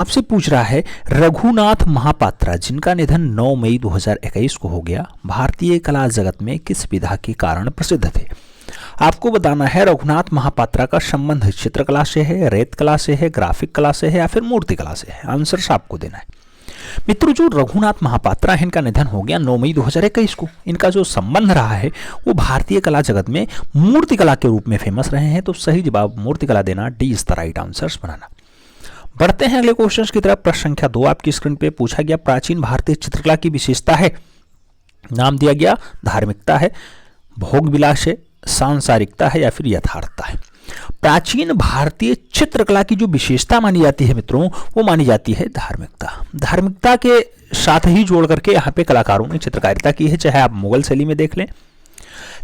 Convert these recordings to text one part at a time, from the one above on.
आपसे पूछ रहा है रघुनाथ महापात्रा जिनका निधन 9 मई 2021 को हो गया, भारतीय कला जगत में किस विधा के कारण प्रसिद्ध थे। आपको बताना है रघुनाथ महापात्रा का संबंध चित्रकला से है, रेत कला से है, ग्राफिक कला से है या फिर मूर्ति कला से है। आंसर आपको देना है। मित्रों, जो रघुनाथ महापात्रा है इनका निधन हो गया 9 मई 2021 को। इनका जो संबंध रहा है वो भारतीय कला जगत में मूर्ति कला के रूप में फेमस रहे हैं। तो सही जवाब मूर्ति कला देना, D is the right answer बनाना। बढ़ते हैं अगले क्वेश्चन की तरफ। प्रश्न संख्या 2 आपकी स्क्रीन पे पूछा गया प्राचीन भारतीय चित्रकला की विशेषता है। नाम दिया गया धार्मिकता है, भोग विलास है, सांसारिकता है या फिर यथार्थता है। प्राचीन भारतीय चित्रकला की जो विशेषता मानी जाती है मित्रों, वो मानी जाती है धार्मिकता। धार्मिकता के साथ ही जोड़ करके यहाँ पे कलाकारों ने चित्रकारिता की है। चाहे आप मुगल शैली में देख लें,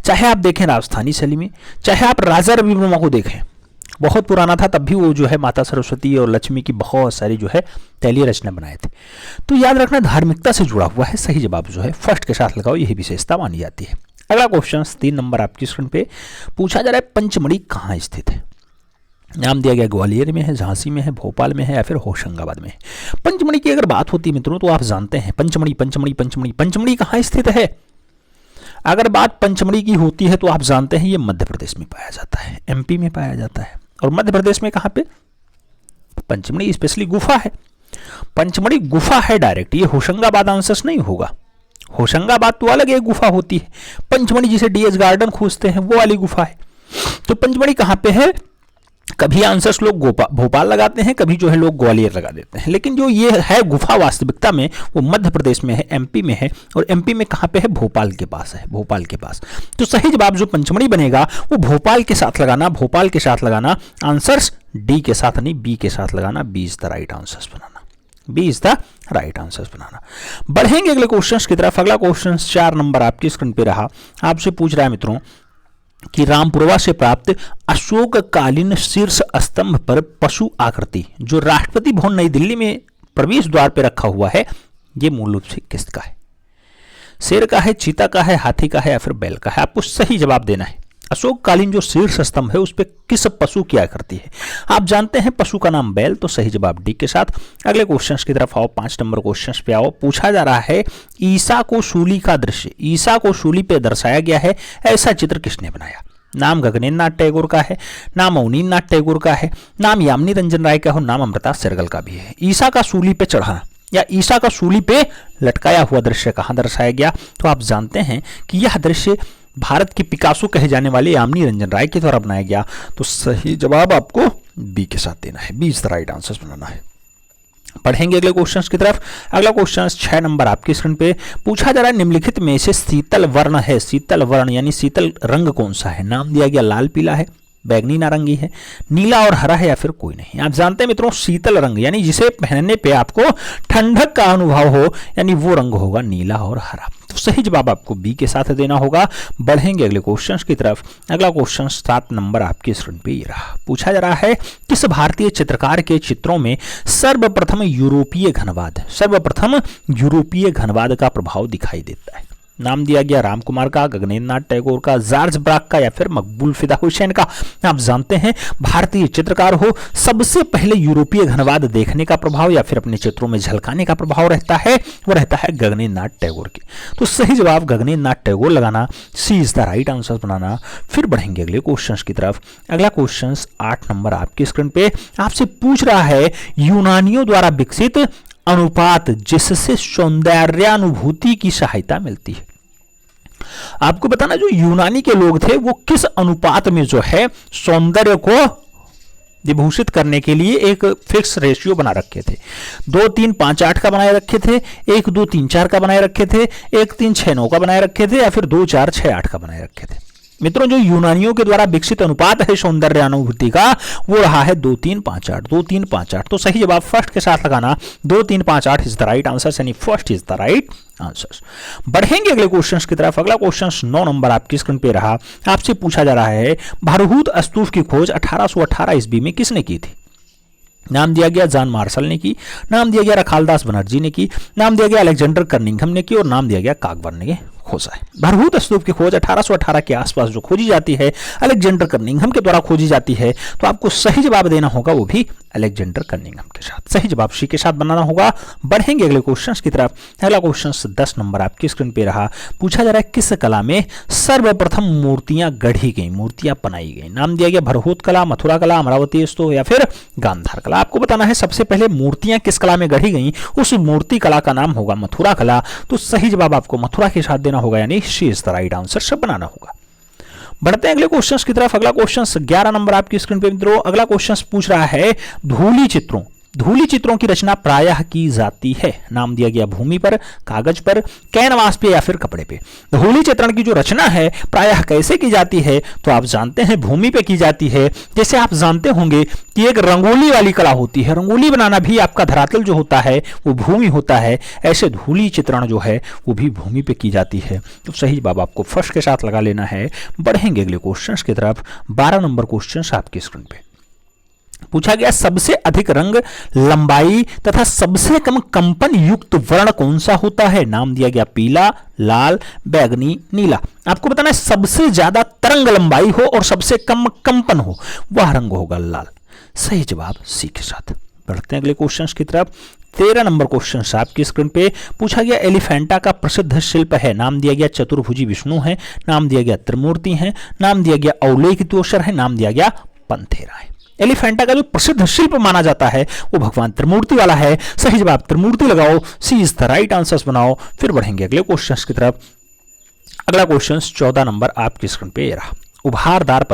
चाहे आप देखें राजस्थानी शैली में, चाहे आप राजा रविवर्मा को देखें, बहुत पुराना था तब भी वो जो है माता सरस्वती और लक्ष्मी की बहुत सारी जो है तैलीय रचना बनाए थे। तो याद रखना धार्मिकता से जुड़ा हुआ है। सही जवाब जो है फर्स्ट के साथ लगाओ, यही विशेषता मानी जाती है। अगला क्वेश्चन 3 नंबर आपकी स्क्रीन पे पूछा जा रहा है पंचमढ़ी कहाँ स्थित है। नाम दिया गया ग्वालियर में है, झांसी में है, भोपाल में है या फिर होशंगाबाद में है। पंचमढ़ी की अगर बात होती है मित्रों तो आप जानते हैं पंचमढ़ी कहाँ स्थित है। अगर बात पंचमढ़ी की होती है तो आप जानते हैं ये मध्य प्रदेश में पाया जाता है, एमपी में पाया जाता है। और मध्य प्रदेश में कहाँ पे पंचमढ़ी स्पेशली गुफा है, पंचमढ़ी गुफा है डायरेक्ट। ये होशंगाबाद आंसर नहीं होगा। होशंगाबाद तो अलग एक गुफा होती है, पंचमढ़ी जिसे डीएस गार्डन खोजते हैं वो वाली गुफा है। तो पंचमढ़ी कहाँ पे है, कभी आंसर्स लोग भोपाल लगाते हैं, कभी जो है लोग ग्वालियर लगा देते हैं, लेकिन जो ये है गुफा वास्तविकता में वो मध्य प्रदेश में है, एमपी में है। और एमपी में कहाँ पे है, भोपाल के पास है, भोपाल के पास। तो सही जवाब जो पंचमढ़ी बनेगा वो भोपाल के साथ लगाना, भोपाल के साथ लगाना। आंसर्स डी के साथ नहीं, बी के साथ लगाना। B is the right answers बनाना, B is the right answers बनाना। बढ़ेंगे अगले क्वेश्चन की तरफ। अगला क्वेश्चन 4 नंबर आपकी स्क्रीन पे रहा। आपसे पूछ रहा है मित्रों कि रामपुरवा से प्राप्त अशोककालीन शीर्ष स्तंभ पर पशु आकृति जो राष्ट्रपति भवन नई दिल्ली में प्रवेश द्वार पर रखा हुआ है, यह मूल रूप से किसका है। शेर का है, चीता का है, हाथी का है या फिर बैल का है। आपको सही जवाब देना है। अशोककालीन जो शीर्ष स्तंभ है उस पर किस पशु की आकृति है। आप जानते हैं पशु का नाम बैल। तो सही जवाब डी के साथ। अगले क्वेश्चन की तरफ आओ, 5 नंबर क्वेश्चन पे आओ। पूछा जा रहा है ईसा को शूली का दृश्य, ईसा को शूली पे दर्शाया गया है, ऐसा चित्र किसने बनाया। नाम गगनेन्द्र नाथ टैगोर का है, नाम अवनीन्द्रनाथ टैगोर का है, नाम यामिनी रंजन राय का हो, नाम अमृता शेरगिल का भी है। ईसा का शूली पे चढ़ाना या ईसा का शूली पे लटकाया हुआ दृश्य कहाँ दर्शाया गया। तो आप जानते हैं कि यह दृश्य भारत की पिकासो कहे जाने वाले यामिनी रंजन राय के द्वारा बनाया गया। तो सही जवाब आपको बी के साथ देना है, B is the right answer बनाना है। पढ़ेंगे अगले क्वेश्चन की तरफ। अगला क्वेश्चन 6 नंबर आपकी स्क्रीन पे पूछा जा रहा है निम्नलिखित में से शीतल वर्ण है, शीतल वर्ण यानी शीतल रंग कौन सा है। नाम दिया गया लाल पीला है, बैगनी नारंगी है, नीला और हरा है या फिर कोई नहीं। आप जानते हैं मित्रों शीतल रंग यानी जिसे पहनने पे आपको ठंडक का अनुभव हो, यानी वो रंग होगा नीला और हरा। तो सही जवाब आपको बी के साथ देना होगा। बढ़ेंगे अगले क्वेश्चन की तरफ। अगला क्वेश्चन 7 नंबर आपके स्क्रीन पे ये रहा। पूछा जा रहा है किस भारतीय चित्रकार के चित्रों में सर्वप्रथम यूरोपीय घनवाद का प्रभाव दिखाई देता है। नाम दिया गया राम कुमार का, गगनेन्द्र नाथ टैगोर का, जॉर्ज ब्राक का या फिर मकबूल फिदा हुसैन का। आप जानते हैं भारतीय चित्रकार हो, सबसे पहले यूरोपीय घनवाद देखने का प्रभाव या फिर अपने चित्रों में झलकाने का प्रभाव रहता है, वो रहता है गगनेन्द्र नाथ टैगोर के। तो सही जवाब गगनेन्द्र नाथ टैगोर लगाना, सी इज द राइट आंसर बनाना। फिर बढ़ेंगे अगले क्वेश्चन की तरफ। अगला क्वेश्चन 8 नंबर आपकी स्क्रीन पे आपसे पूछ रहा है यूनानियों द्वारा विकसित अनुपात जिससे सौंदर्यानुभूति की सहायता मिलती है। आपको बताना जो यूनानी के लोग थे वो किस अनुपात में जो है सौंदर्य को विभूषित करने के लिए एक फिक्स रेशियो बना रखे थे। 2 3 5 8 का बनाए रखे थे, 1 2 3 4 का बनाए रखे थे, 1 3 6 9 का बनाए रखे थे या फिर 2 4 6 8 का बनाए रखे थे। मित्रों जो यूनानियों के द्वारा विकसित अनुपात है सौंदर्य अनुभूति का वो रहा है 2 3 5 8, 2 3 5 8। तो सही जवाब फर्स्ट के साथ लगाना, 2 3 5 8 इज द राइट आंसर, यानी first is the right answer. बढ़ेंगे अगले क्वेश्चन की तरफ। अगला क्वेश्चन 9 नंबर आपकी स्क्रीन पे रहा। आपसे पूछा जा रहा है भारहूत स्तूप की खोज 1818 ईस्वी में किसने की थी। नाम दिया गया जॉन मार्शल ने की, नाम दिया गया रखालदास बनर्जी ने की, नाम दिया गया अलेक्जेंडर कर्निंघम ने की और नाम दिया गया काकबर ने खोजा है। भरहूत स्तूप की खोज 1818 के आसपास जो खोजी जाती है अलेक्जेंडर कनिंघम के द्वारा खोजी जाती है, तो आपको सही जवाब देना होगा वो भी अलेक्जेंडर कनिंघम के साथ। सही जवाब सी के साथ बनाना होगा। बढ़ेंगे अगले क्वेश्चन की तरफ। अगला क्वेश्चन 10 नंबर आपकी स्क्रीन पे रहा। पूछा जा रहा है किस कला में सर्वप्रथम मूर्तियां गढ़ी गई, मूर्तियां बनाई गई। नाम दिया गया भरहूत कला, मथुरा कला, अमरावती स्तूप या फिर गांधार कला। आपको बताना है सबसे पहले मूर्तियां किस कला में गढ़ी गई, उस मूर्ति कला का नाम होगा मथुरा कला। तो सही जवाब आपको मथुरा के साथ देना होगा, यानी she is the right answer सब बनाना होगा। बढ़ते हैं अगले क्वेश्चंस की तरफ। अगला क्वेश्चन 11 नंबर आपकी स्क्रीन पे मित्रों। अगला क्वेश्चन पूछ रहा है धूली चित्रों की रचना प्रायः की जाती है। नाम दिया गया भूमि पर, कागज पर, कैनवास पे या फिर कपड़े पे। धूली चित्रण की जो रचना है प्रायः कैसे की जाती है, तो आप जानते हैं भूमि पे की जाती है। जैसे आप जानते होंगे कि एक रंगोली वाली कला होती है, रंगोली बनाना भी आपका धरातल जो होता है वो भूमि होता है, ऐसे धूली चित्रण जो है वो भी भूमि पे की जाती है। तो सही जवाब आपको फर्स्ट के साथ लगा लेना है। बढ़ेंगे अगले क्वेश्चन की तरफ। 12 नंबर क्वेश्चन आपकी स्क्रीन पे पूछा गया सबसे अधिक रंग लंबाई तथा सबसे कम कंपन युक्त वर्ण कौन सा होता है। नाम दिया गया पीला, लाल, बैंगनी, नीला। आपको बताना है सबसे ज्यादा तरंग लंबाई हो और सबसे कम कंपन हो, वह रंग होगा लाल। सही जवाब सी के साथ। बढ़ते हैं अगले क्वेश्चन की तरफ। 13 नंबर क्वेश्चन आपकी स्क्रीन पे पूछा गया एलिफेंटा का प्रसिद्ध शिल्प है। नाम दिया गया चतुर्भुजी विष्णु है, नाम दिया गया त्रिमूर्ति है, नाम दिया गया अवलेखितोषर है, नाम दिया गया पंथेरा है। एलिफेंटा का जो प्रसिद्ध शिल्प माना जाता है वो भगवान त्रिमूर्ति वाला है। सही जवाब त्रिमूर्ति लगाओ, सी इज द राइट आंसर्स बनाओ। फिर बढ़ेंगे अगले क्वेश्चन की तरफ। अगला क्वेश्चन 14 नंबर आपकी स्क्रीन पे रहा। उभारदार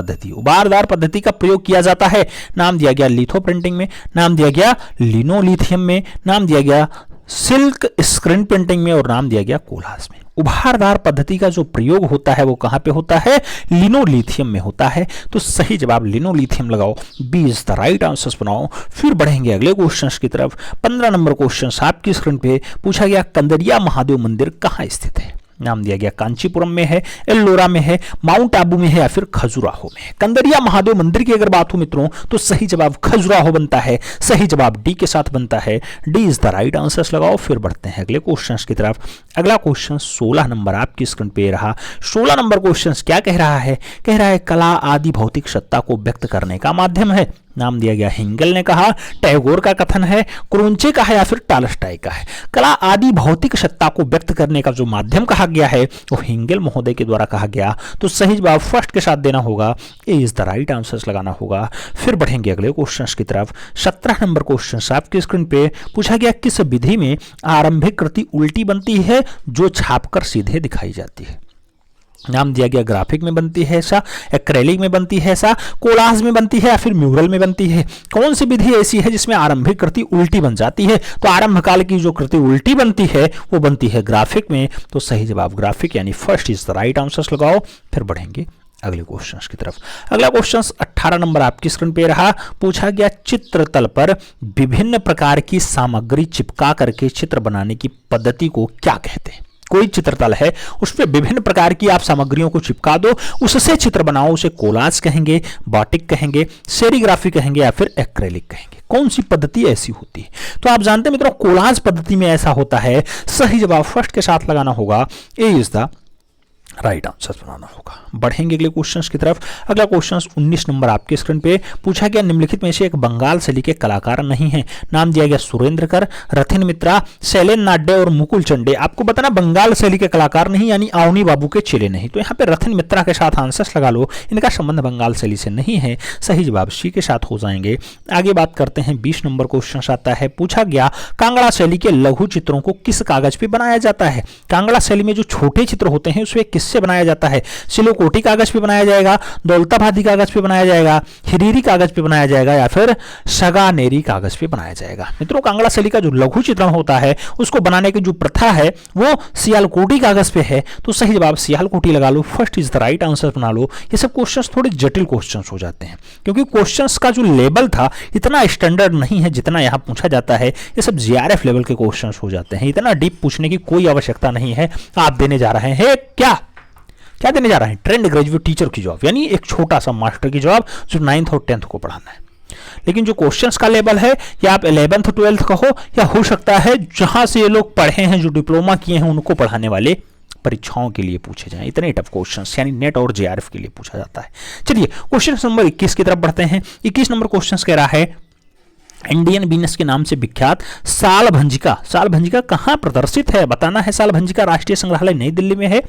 पद्धति का प्रयोग किया जाता है। नाम दिया गया लिथो प्रिंटिंग में, नाम दिया गया लिनोलिथियम में, नाम दिया गया सिल्क स्क्रीन प्रिंटिंग में और नाम दिया गया कोलाज में। उभारदार पद्धति का जो प्रयोग होता है वो कहां पे होता है, लिनोलिथियम में होता है। तो सही जवाब लिनोलिथियम लगाओ, B is the right answers बनाओ। फिर बढ़ेंगे अगले क्वेश्चन की तरफ। 15 नंबर क्वेश्चन आपकी स्क्रीन पे पूछा गया कंदरिया महादेव मंदिर कहां स्थित है। नाम दिया गया कांचीपुरम में है, एल्लोरा में है, माउंट आबू में है या फिर खजुराहो में है। कंदरिया महादेव मंदिर की अगर बात हो मित्रों तो सही जवाब खजुराहो बनता है। सही जवाब डी के साथ बनता है, D is the right answers लगाओ। फिर बढ़ते हैं अगले क्वेश्चन की तरफ। अगला क्वेश्चन 16 नंबर आपकी स्क्रीन पे रहा। 16 नंबर क्वेश्चन क्या कह रहा है, कह रहा है कला आदि भौतिक सत्ता को व्यक्त करने का माध्यम है। नाम दिया गया हेंगल ने कहा, टैगोर का कथन है, क्रोंचे का है या फिर टालस्टाय का है। कला आदि भौतिक सत्ता को व्यक्त करने का जो माध्यम कहा गया है वो हेंगल महोदय के द्वारा कहा गया। तो सही जवाब फर्स्ट के साथ देना होगा, ए इज द राइट आंसर्स लगाना होगा। फिर बढ़ेंगे अगले क्वेश्चन की तरफ। 17 नंबर क्वेश्चन आपकी स्क्रीन पे पूछा गया किस विधि में आरंभिक कृति उल्टी बनती है जो छापकर सीधे दिखाई जाती है। नाम दिया गया ग्राफिक में बनती है ऐसा, एक्रेलिक में बनती है ऐसा, कोलाज में बनती है या फिर म्यूरल में बनती है। कौन सी विधि ऐसी है जिसमें आरंभिक कृति उल्टी बन जाती है। तो आरंभ काल की जो कृति उल्टी बनती है वो बनती है ग्राफिक में। तो सही जवाब ग्राफिक यानी first is the right answers लगाओ। फिर बढ़ेंगे अगले क्वेश्चन की तरफ। अगला क्वेश्चन 18 नंबर आपकी स्क्रीन पे रहा। पूछा गया चित्रतल पर विभिन्न प्रकार की सामग्री चिपका करके चित्र बनाने की पद्धति को क्या कहते हैं। कोई चित्रतल है उस पर विभिन्न प्रकार की आप सामग्रियों को चिपका दो, उससे चित्र बनाओ, उसे कोलाज कहेंगे, बाटिक कहेंगे, सेरीग्राफी कहेंगे या फिर एक्रेलिक कहेंगे। कौन सी पद्धति ऐसी होती है। तो आप जानते हैं मित्रों कोलाज पद्धति में ऐसा होता है। सही जवाब फर्स्ट के साथ लगाना होगा, ए इज द राइट आंसर बनाना होगा। बढ़ेंगे अगले क्वेश्चंस की तरफ। अगला क्वेश्चन 19 नंबर आपके स्क्रीन पे पूछा गया निम्नलिखित में से एक बंगाल शैली के कलाकार नहीं है। नाम दिया गया सुरेंद्रकर, रथिन मित्रा, शैलेन नाड्डे और मुकुल चंडे। आपको बताना बंगाल शैली के कलाकार नहीं यानी आवनी बाबू के चेले नहीं। तो यहाँ पे रथिन मित्रा के साथ आंसर्स लगा लो, इनका संबंध बंगाल शैली से नहीं है। सही जवाब सी के साथ हो जाएंगे। आगे बात करते हैं 20 नंबर क्वेश्चन आता है। पूछा गया कांगड़ा शैली के लघु चित्रों को किस कागज पे बनाया जाता है। कांगड़ा शैली में जो छोटे चित्र होते हैं उसमें किससे बनाया जाता है। सिलोकोटी कागज पे बनाया जाएगा, दौलताबादी कागज पे बनाया जाएगा, हिरीरी कागज पे बनाया जाएगा या फिर सगानेरी कागज पे बनाया जाएगा। मित्रों कांगड़ा शैली का जो लघु चित्रण होता है उसको बनाने की जो प्रथा है वो सियालकोटी कागज पे है। तो सही जवाब सियालकोटी लगा लो, first is the right answer बना लो। ये सब क्वेश्चंस थोड़े जटिल क्वेश्चंस हो जाते हैं क्योंकि क्वेश्चंस का जो लेवल था इतना स्टैंडर्ड नहीं है जितना यहाँ पूछा जाता है। ये सब जीआरएफ लेवल के क्वेश्चंस हो जाते हैं, इतना डीप पूछने की कोई आवश्यकता नहीं है। आप देने जा रहे हैं क्या देने जा रहे हैं, ट्रेंड ग्रेजुएट टीचर की जॉब, यानी एक छोटा सा मास्टर की जॉब जो 9th और 10th को पढ़ाना है। लेकिन जो क्वेश्चंस का लेवल है या आप 11th 12th कहो या हो सकता है जहां से ये लोग पढ़े हैं जो डिप्लोमा किए हैं उनको पढ़ाने वाले परीक्षाओं के लिए पूछे जाएं, इतने टफ क्वेश्चंस यानी नेट और जेआरएफ के लिए पूछा जाता है। चलिए क्वेश्चन नंबर 21 की तरफ बढ़ते हैं। 21 नंबर क्वेश्चन कह रहा है इंडियन वीनस के नाम से विख्यात साल भंजिका कहां प्रदर्शित है, बताना है। साल भंजिका राष्ट्रीय संग्रहालय नई दिल्ली में है,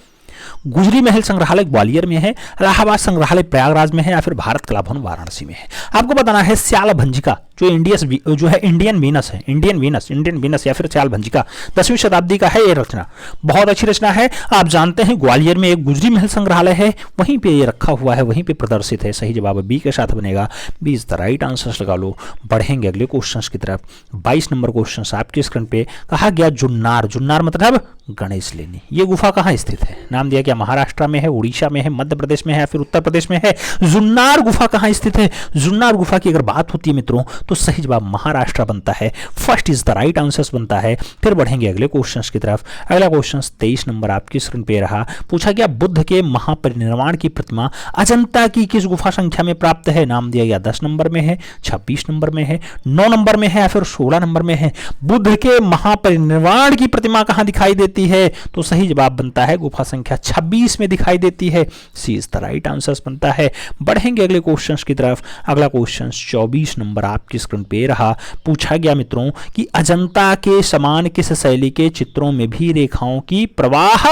गुजरी महल संग्रहालय ग्वालियर में है, इलाहाबाद संग्रहालय प्रयागराज में है या फिर भारत कला भवन वाराणसी में है। आपको बताना है स्याल भंजिका जो है इंडियन वीनस या फिर स्याल भंजिका 10वीं शताब्दी का है। ये रचना बहुत अच्छी रचना है। आप जानते हैं ग्वालियर में एक गुजरी महल संग्रहालय है, वहीं पे ये रखा हुआ है, वहीं पे प्रदर्शित है। सही जवाब बी के साथ बनेगा। 20 द राइट आंसर्स लगा लो। बढ़ेंगे अगले क्वेश्चन की तरफ। 22 नंबर क्वेश्चन आपके स्क्रीन पे कहा गया जुन्नार मतलब गणेश लेनी। ये गुफा कहाँ स्थित है, नाम दिया गया महाराष्ट्र में है, उड़ीसा में है, मध्य प्रदेश में है, फिर उत्तर प्रदेश में है। जुन्नार गुफा कहाँ स्थित है, जुन्नार गुफा की अगर बात होती है मित्रों तो सही जवाब महाराष्ट्र बनता है। First is the right answers बनता है। फिर बढ़ेंगे अगले क्वेश्चंस की तरफ। अगला क्वेश्चन 23 नंबर आपकी स्क्रीन पे रहा। पूछा गया बुद्ध के महापरिनिर्वाण की प्रतिमा अजंता की किस गुफा संख्या में प्राप्त है, नाम दिया गया 10 नंबर में है, 26 नंबर में है, 9 नंबर में है या फिर 16 नंबर में है। बुद्ध के महापरिनिर्वाण की प्रतिमा कहां दिखाई देती है, तो सही जवाब बनता है गुफा संख्या 26 में दिखाई देती है। सी इज द राइट आंसर्स बनता है। बढ़ेंगे अगले क्वेश्चंस की तरफ। अगला क्वेश्चन 24 नंबर आपकी स्क्रीन पे रहा। पूछा गया मित्रों कि अजंता के समान किस शैली के चित्रों में भी रेखाओं की प्रवाह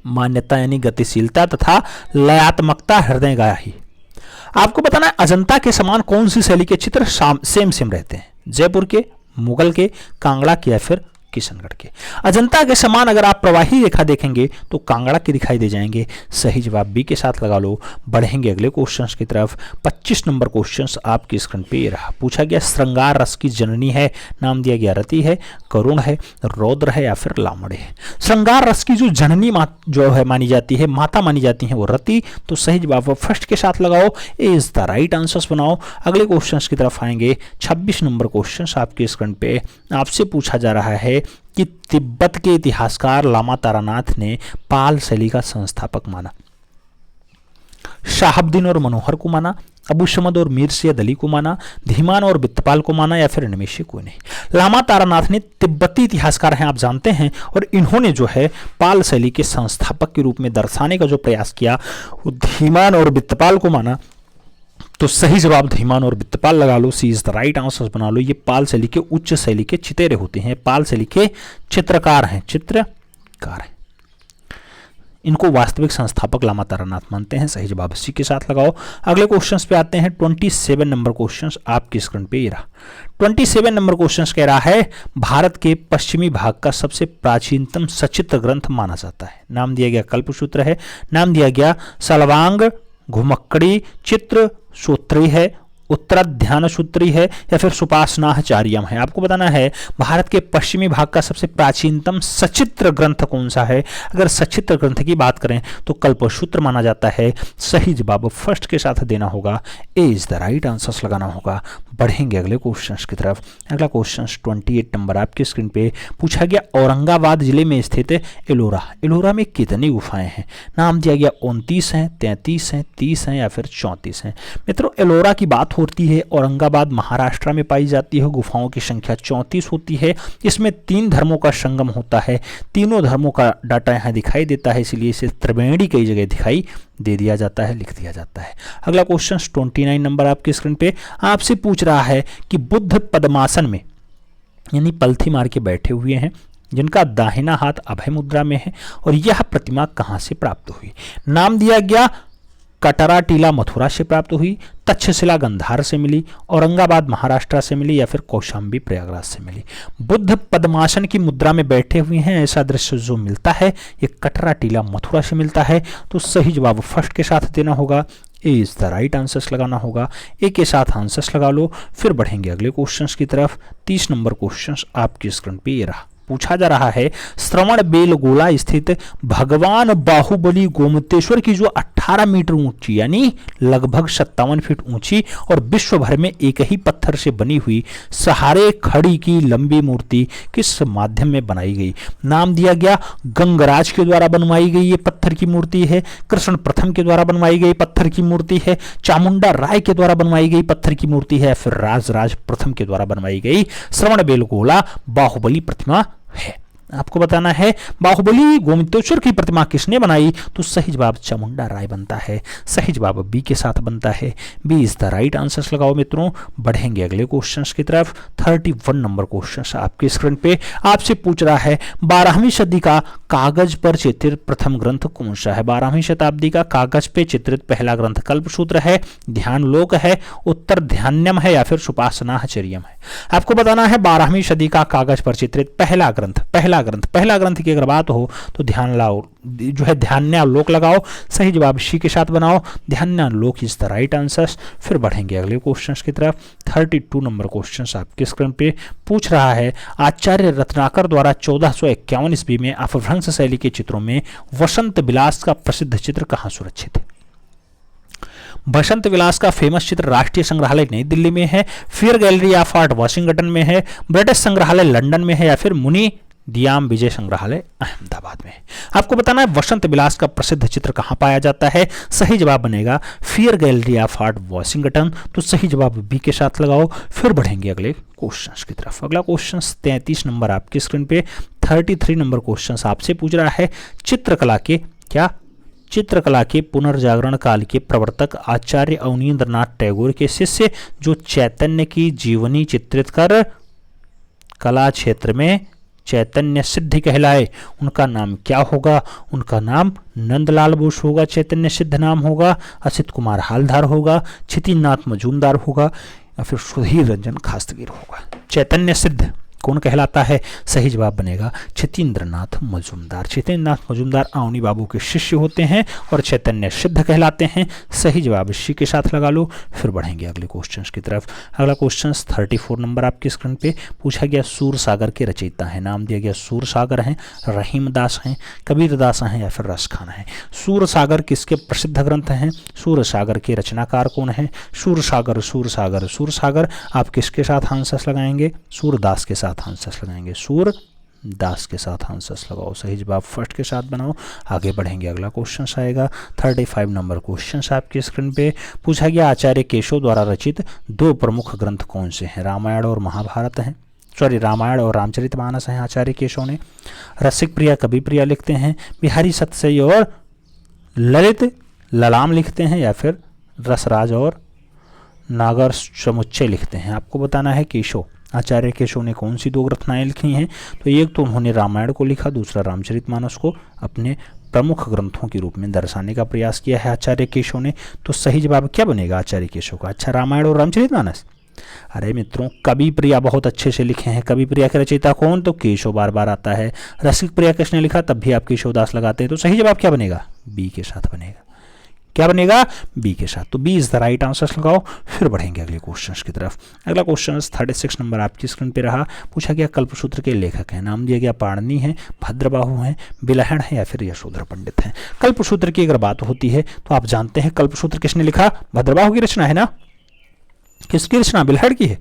मान्यता यानी गतिशीलता तथा लयात्मकता हृदयग्राही। आपको बताना है अजंता के समान कौन सी शैली के चित्र सेम रहते हैं, जयपुर के, मुगल के, कांगड़ा के या फिर किशनगढ़ के। अजंता के समान अगर आप प्रवाही रेखा देखेंगे तो कांगड़ा के दिखाई दे जाएंगे। सही जवाब बी के साथ लगा लो। बढ़ेंगे अगले क्वेश्चंस की तरफ। 25 नंबर क्वेश्चंस आपकी स्क्रीन पे रहा। पूछा गया श्रृंगार रस की जननी है, नाम दिया गया रति है, करुण है, रौद्र है या फिर लामड़े है। श्रृंगार रस की जो जननी जो है मानी जाती है, माता मानी जाती है वो रति। तो सही जवाब फर्स्ट के साथ लगाओ। ए इज द राइट आंसर्स बनाओ। अगले क्वेश्चंस की तरफ आएंगे। 26 नंबर क्वेश्चंस आपके स्क्रीन पे आपसे पूछा जा रहा है कि तिब्बत के इतिहासकार लामा तारानाथ ने पाल शैली का संस्थापक माना। शहाबुद्दीन और मनोहर को माना, अबू शमद और मीर सैयद अली को माना, धीमान और बित्तपाल को माना या फिर इनमें से कोई नहीं। लामा तारानाथ ने तिब्बती इतिहासकार हैं आप जानते हैं, और इन्होंने जो है पाल शैली के संस्थापक के रूप में दर्शाने का जो प्रयास किया वो धीमान और बित्तपाल को माना। तो सही जवाब धीमान और बित्तपाल लगा लो। सी इज द राइट आंसर बना लो। ये पाल शैली के उच्च शैली के चितेरे होते हैं, पाल शैली के चित्रकार हैं। इनको वास्तविक संस्थापक लामा तारानाथ मानते हैं। सही जवाब सी के साथ लगाओ। अगले क्वेश्चंस पे आते हैं। 27 नंबर क्वेश्चंस आपकी स्क्रीन पे ये रहा। 27 नंबर क्वेश्चंस कह रहा है भारत के पश्चिमी भाग का सबसे प्राचीनतम सचित्र ग्रंथ माना जाता है। नाम दिया गया कल्पसूत्र है, नाम दिया गया सलवांग घुमक्कड़ी चित्र सूत्री है, उत्तराध्यान सूत्री है या फिर सुपासनाचार्यम है। आपको बताना है भारत के पश्चिमी भाग का सबसे प्राचीनतम सचित्र ग्रंथ कौन सा है। अगर सचित्र ग्रंथ की बात करें तो कल्पसूत्र माना जाता है। सही जवाब फर्स्ट के साथ देना होगा। ए इज द राइट आंसर्स लगाना होगा। बढ़ेंगे अगले क्वेश्चंस की तरफ। अगला क्वेश्चन 28 नंबर आपकी स्क्रीन पे पूछा गया औरंगाबाद जिले में स्थित एलोरा में कितनी गुफाएं हैं। नाम दिया गया 29 हैं, 33 हैं, 30 हैं या फिर 34 हैं। मित्रों एलोरा की बात होती है, औरंगाबाद महाराष्ट्र में पाई जाती है। गुफाओं की संख्या 34 होती है। इसमें 3 धर्मों का संगम होता है। तीनों धर्मों का डाटा यहाँ दिखाई देता है, इसलिए इसे त्रिवेणी कई जगह दिखाई दे दिया जाता है, लिख दिया जाता है। अगला क्वेश्चन 29 नंबर आपकी स्क्रीन पे आपसे पूछ रहा है कि बुद्ध पद्मासन में यानी पलथी मार के बैठे हुए हैं, जिनका दाहिना हाथ अभय मुद्रा में है, और यह प्रतिमा कहां से प्राप्त हुई। नाम दिया गया कटरा टीला मथुरा से प्राप्त हुई, तक्षशिला गंधार से मिली, औरंगाबाद महाराष्ट्र से मिली या फिर कौशाम्बी प्रयागराज से मिली। बुद्ध पद्मासन की मुद्रा में बैठे हुए हैं, ऐसा दृश्य जो मिलता है ये कटरा टीला मथुरा से मिलता है। तो सही जवाब फर्स्ट के साथ देना होगा। ए इज द राइट आंसर्स लगाना होगा। ए के साथ आंसर्स लगा लो। फिर बढ़ेंगे अगले क्वेश्चंस की तरफ। 30 नंबर क्वेश्चंस आपकी स्क्रीन पे ये रहा। पूछा जा रहा है श्रवण बेलगोला स्थित भगवान बाहुबली गोमतेश्वर की जो 18 मीटर ऊंची यानी लगभग 57 फीट ऊंची और विश्व भर में एक ही पत्थर से बनी हुई सहारे खड़ी की लंबी मूर्ति किस माध्यम में बनाई गई। नाम दिया गया गंगराज के द्वारा बनवाई गई ये पत्थर की मूर्ति है, कृष्ण प्रथम के द्वारा बनवाई गई पत्थर की मूर्ति है, चामुंडा राय के द्वारा बनवाई गई पत्थर की मूर्ति है, फिर राज प्रथम के द्वारा बनवाई गई श्रवण बेलगोला बाहुबली प्रतिमा है। आपको बताना है बाहुबली गोमतेश्वर की प्रतिमा किसने बनाई, तो सही जवाब चामुंडा राय बनता है। सही जवाब बी के साथ बनता है। B is the right answer लगाओ मित्रों। बढ़ेंगे अगले क्वेश्चंस की तरफ। 31 नंबर क्वेश्चन आपके स्क्रीन पे आपसे पूछ रहा है 12वीं सदी का कागज पर चित्रित प्रथम ग्रंथ कौन सा है। 12वीं शताब्दी का कागज पे चित्रित पहला ग्रंथ कल्पसूत्र है, ध्यानलोक है, उत्तर ध्यानम है या फिर सुपासनाचर्यम है। आपको बताना है 12वीं सदी का कागज पर चित्रित पहला ग्रंथ की अगर बात हो तो ध्यानालोक लगाओ। सही जवाब सी के साथ बनाओ। ध्यानालोक इज द राइट आंसर। फिर बढ़ेंगे अगले क्वेश्चंस की तरफ। 32 नंबर क्वेश्चन आपके स्क्रीन पे पूछ रहा है आचार्य रत्नाकर द्वारा 1451 ईस्वी में अपभ्रंश शैली के चित्रों में वसंत विलास का प्रसिद्ध चित्र कहाँ सुरक्षित है। बसंत विलास का फेमस चित्र राष्ट्रीय संग्रहालय नई दिल्ली में है, फिर गैलरी ऑफ आर्ट वाशिंगटन में है, ब्रिटिश संग्रहालय लंदन में है या फिर मुनि दियाम विजय संग्रहालय अहमदाबाद में। आपको बताना है वसंत विलास का प्रसिद्ध चित्र कहां पाया जाता है। सही जवाब बनेगा fear gallery of art Washington. तो सही जवाब बी के साथ लगाओ। फिर बढ़ेंगे अगले क्वेश्चंस की तरफ। अगला क्वेश्चन 33 नंबर आपकी स्क्रीन पे। 33 नंबर क्वेश्चन आपसे पूछ रहा है चित्रकला के पुनर्जागरण काल के प्रवर्तक आचार्य अवनींद्रनाथ टैगोर के शिष्य जो चैतन्य की जीवनी चित्रित कर कला क्षेत्र में चैतन्य सिद्ध कहलाए, उनका नाम क्या होगा। उनका नाम नंदलाल बोस होगा, चैतन्य सिद्ध नाम होगा, असित कुमार हालधार होगा, क्षितिनाथ मजूमदार होगा या फिर सुधीर रंजन खास्तगीर होगा। चैतन्य सिद्ध कौन कहलाता है। सही जवाब बनेगा क्षितेंद्रनाथ मजूमदार। क्षितेंद्रनाथ मजूमदार अवनी बाबू के शिष्य होते हैं और चैतन्य सिद्ध कहलाते हैं। सही जवाब इसी के साथ लगा लो। फिर बढ़ेंगे अगले क्वेश्चंस की तरफ। अगला क्वेश्चन 34 नंबर आपकी स्क्रीन पे पूछा गया सूर सागर के रचयिता है। नाम दिया गया सूर सागर हैं, रहीम दास हैं, कबीर दास हैं या फिर रसखान हैं। सूर सागर किसके प्रसिद्ध ग्रंथ हैं। सूर सागर के रचनाकार कौन है। सूर सागर आप किसके साथ आंसर लगाएंगे। सूरदास के साथ आंसर लगाएंगे। सूरदास के साथ आंसर लगाओ। सही जवाब फर्स्ट के साथ बनाओ। आगे बढ़ेंगे अगला क्वेश्चन आएगा 35 नंबर क्वेश्चन आपकी स्क्रीन पे पूछा गया आचार्य केशव द्वारा रचित दो प्रमुख ग्रंथ कौन से हैं। रामायण और महाभारत हैं, रामायण और रामचरितमानस हैं आचार्य केशव ने। रसिक प्रिया कवि प्रिया लिखते हैं, बिहारी सत्यसई और ललित ललाम लिखते हैं या फिर रसराज और नागर समुच्चय लिखते हैं। आपको बताना है आचार्य केशव ने कौन सी दो रचनाएं लिखी हैं। तो एक तो उन्होंने रामायण को लिखा, दूसरा रामचरितमानस को अपने प्रमुख ग्रंथों के रूप में दर्शाने का प्रयास किया है आचार्य केशव ने। तो सही जवाब क्या बनेगा आचार्य केशव का। अच्छा, रामायण और रामचरितमानस। अरे मित्रों, कवि प्रिया बहुत अच्छे से लिखे हैं। कवि प्रिया के रचयिता कौन, तो केशव बार बार आता है। रसिक प्रिया किसने लिखा, तब भी आप केशवदास लगाते हैं। तो सही जवाब क्या बनेगा, बी के साथ बनेगा। क्या बनेगा, बी के साथ। तो B is the right answer लगाओ। फिर बढ़ेंगे अगले क्वेश्चंस की तरफ। अगला क्वेश्चन 36 नंबर आपकी स्क्रीन पे रहा। पूछा गया कल्पसूत्र के लेखक हैं। नाम दिया गया पाणिनि है, भद्रबाहु हैं, बिलहण है या फिर यशोधर पंडित हैं। कल्पसूत्र की अगर बात होती है तो आप जानते हैं कल्पसूत्र किसने लिखा, भद्रबाहु की रचना है ना। किसकी रचना, बिलहण की है,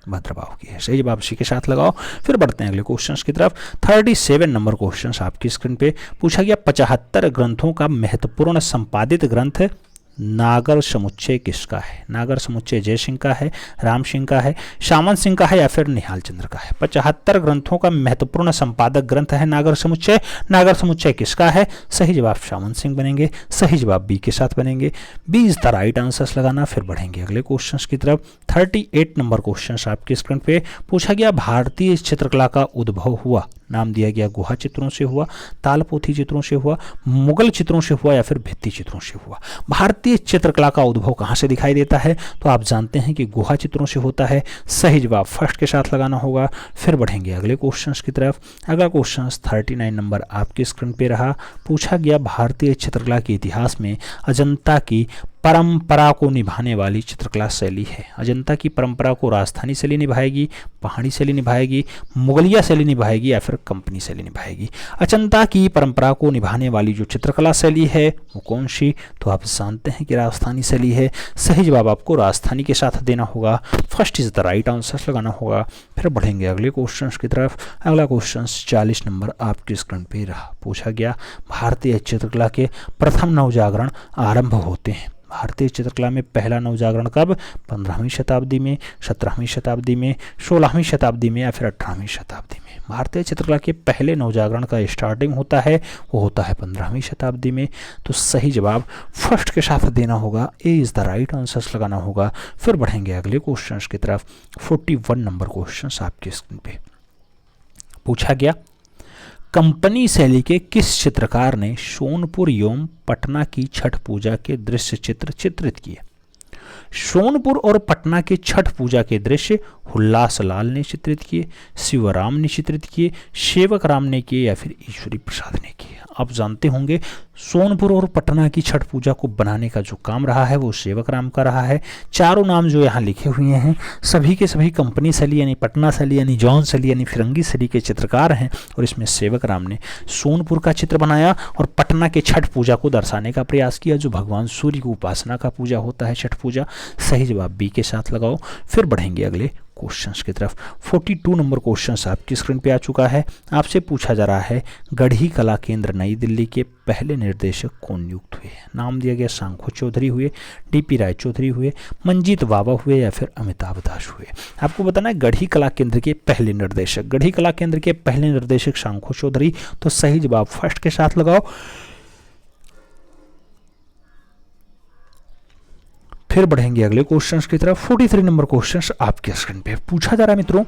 भद्रबाहु की है। सही जवाब सी के साथ लगाओ। फिर बढ़ते हैं अगले क्वेश्चंस की तरफ। 37 नंबर क्वेश्चंस आपकी स्क्रीन पे पूछा गया 75 ग्रंथों का महत्वपूर्ण संपादित ग्रंथ नागर समुच्चय किसका है। नागर समुच्चय जय सिंह का है, राम सिंह का है, सामंत सिंह का है या फिर निहाल चंद्र का है। 75 ग्रंथों का महत्वपूर्ण संपादक ग्रंथ है नागर समुच्चय। नागर समुच्चय किसका है। सही जवाब सामंत सिंह बनेंगे। सही जवाब बी के साथ बनेंगे। B is the right answer लगाना। फिर बढ़ेंगे अगले क्वेश्चंस की तरफ। 38 नंबर क्वेश्चन आपके स्क्रीन पे पूछा गया भारतीय चित्रकला का उद्भव हुआ। नाम दिया गया गुहा चित्रों से हुआ, तालपोथी चित्रों से हुआ, मुगल चित्रों से हुआ या फिर भित्ति चित्रों से हुआ। भारतीय चित्रकला का उद्भव कहाँ से दिखाई देता है, तो आप जानते हैं कि गुहा चित्रों से होता है। सही जवाब फर्स्ट के साथ लगाना होगा। फिर बढ़ेंगे अगले क्वेश्चंस की तरफ। अगला क्वेश्चन 39 नंबर आपके स्क्रीन पे रहा। पूछा गया भारतीय चित्रकला के इतिहास में अजंता की परंपरा को निभाने वाली चित्रकला शैली है। अजंता की परंपरा को राजस्थानी शैली निभाएगी, पहाड़ी शैली निभाएगी, मुगलिया शैली निभाएगी या फिर कंपनी शैली निभाएगी। अजंता की परंपरा को निभाने वाली जो चित्रकला शैली है वो कौन सी, तो आप जानते हैं कि राजस्थानी शैली है। सही जवाब आपको राजस्थानी के साथ देना होगा। First is the right answer लगाना होगा। फिर बढ़ेंगे अगले क्वेश्चन की तरफ। अगला क्वेश्चन 40 नंबर आपकी स्क्रीन पे रहा। पूछा गया भारतीय चित्रकला के प्रथम नवजागरण आरंभ होते हैं। भारतीय चित्रकला में पहला नवजागरण कब? 15वीं शताब्दी में, 17वीं शताब्दी में, 16वीं शताब्दी में या फिर 18वीं शताब्दी में? भारतीय चित्रकला के पहले नवजागरण का स्टार्टिंग होता है वो होता है 15वीं शताब्दी में। तो सही जवाब फर्स्ट के साथ देना होगा, A is the right answer लगाना होगा। फिर बढ़ेंगे अगले क्वेश्चन की तरफ। 41 नंबर क्वेश्चन आपके स्क्रीन पे पूछा गया, कंपनी शैली के किस चित्रकार ने सोनपुर एवं पटना की छठ पूजा के दृश्य चित्र चित्रित किए? सोनपुर और पटना के छठ पूजा के दृश्य हुल्लास लाल ने चित्रित किए, शिवराम ने चित्रित किए, सेवक राम ने किए या फिर ईश्वरी प्रसाद ने किए? आप जानते होंगे सोनपुर और पटना की छठ पूजा को बनाने का जो काम रहा है वो सेवक राम का रहा है। चारों नाम जो यहाँ लिखे हुए हैं सभी के सभी कंपनी शैली यानी पटना शैली यानी जॉन शैली यानी फिरंगी शैली के चित्रकार हैं, और इसमें सेवक राम ने सोनपुर का चित्र बनाया और पटना के छठ पूजा को दर्शाने का प्रयास किया, जो भगवान सूर्य की उपासना का पूजा होता है, छठ पूजा। सही जवाब बी के साथ लगाओ। फिर बढ़ेंगे अगले क्वेश्चंस की तरफ। 42 नंबर क्वेश्चन आपकी स्क्रीन पे आ चुका है। आपसे पूछा जा रहा है, गढ़ी कला केंद्र नई दिल्ली के पहले निर्देशक कौन नियुक्त हुए? नाम दिया गया शंखु चौधरी हुए, डीपी राय चौधरी हुए, मंजीत बाबा हुए या फिर अमिताभ दास हुए? आपको बताना है गढ़ी कला केंद्र के पहले निर्देशक, गढ़ी कला केंद्र के पहले निर्देशक शंखु चौधरी। तो सही जवाब फर्स्ट के साथ लगाओ। फिर बढ़ेंगे अगले क्वेश्चंस की तरफ। 43 नंबर क्वेश्चंस आपके स्क्रीन पे पूछा जा रहा है मित्रों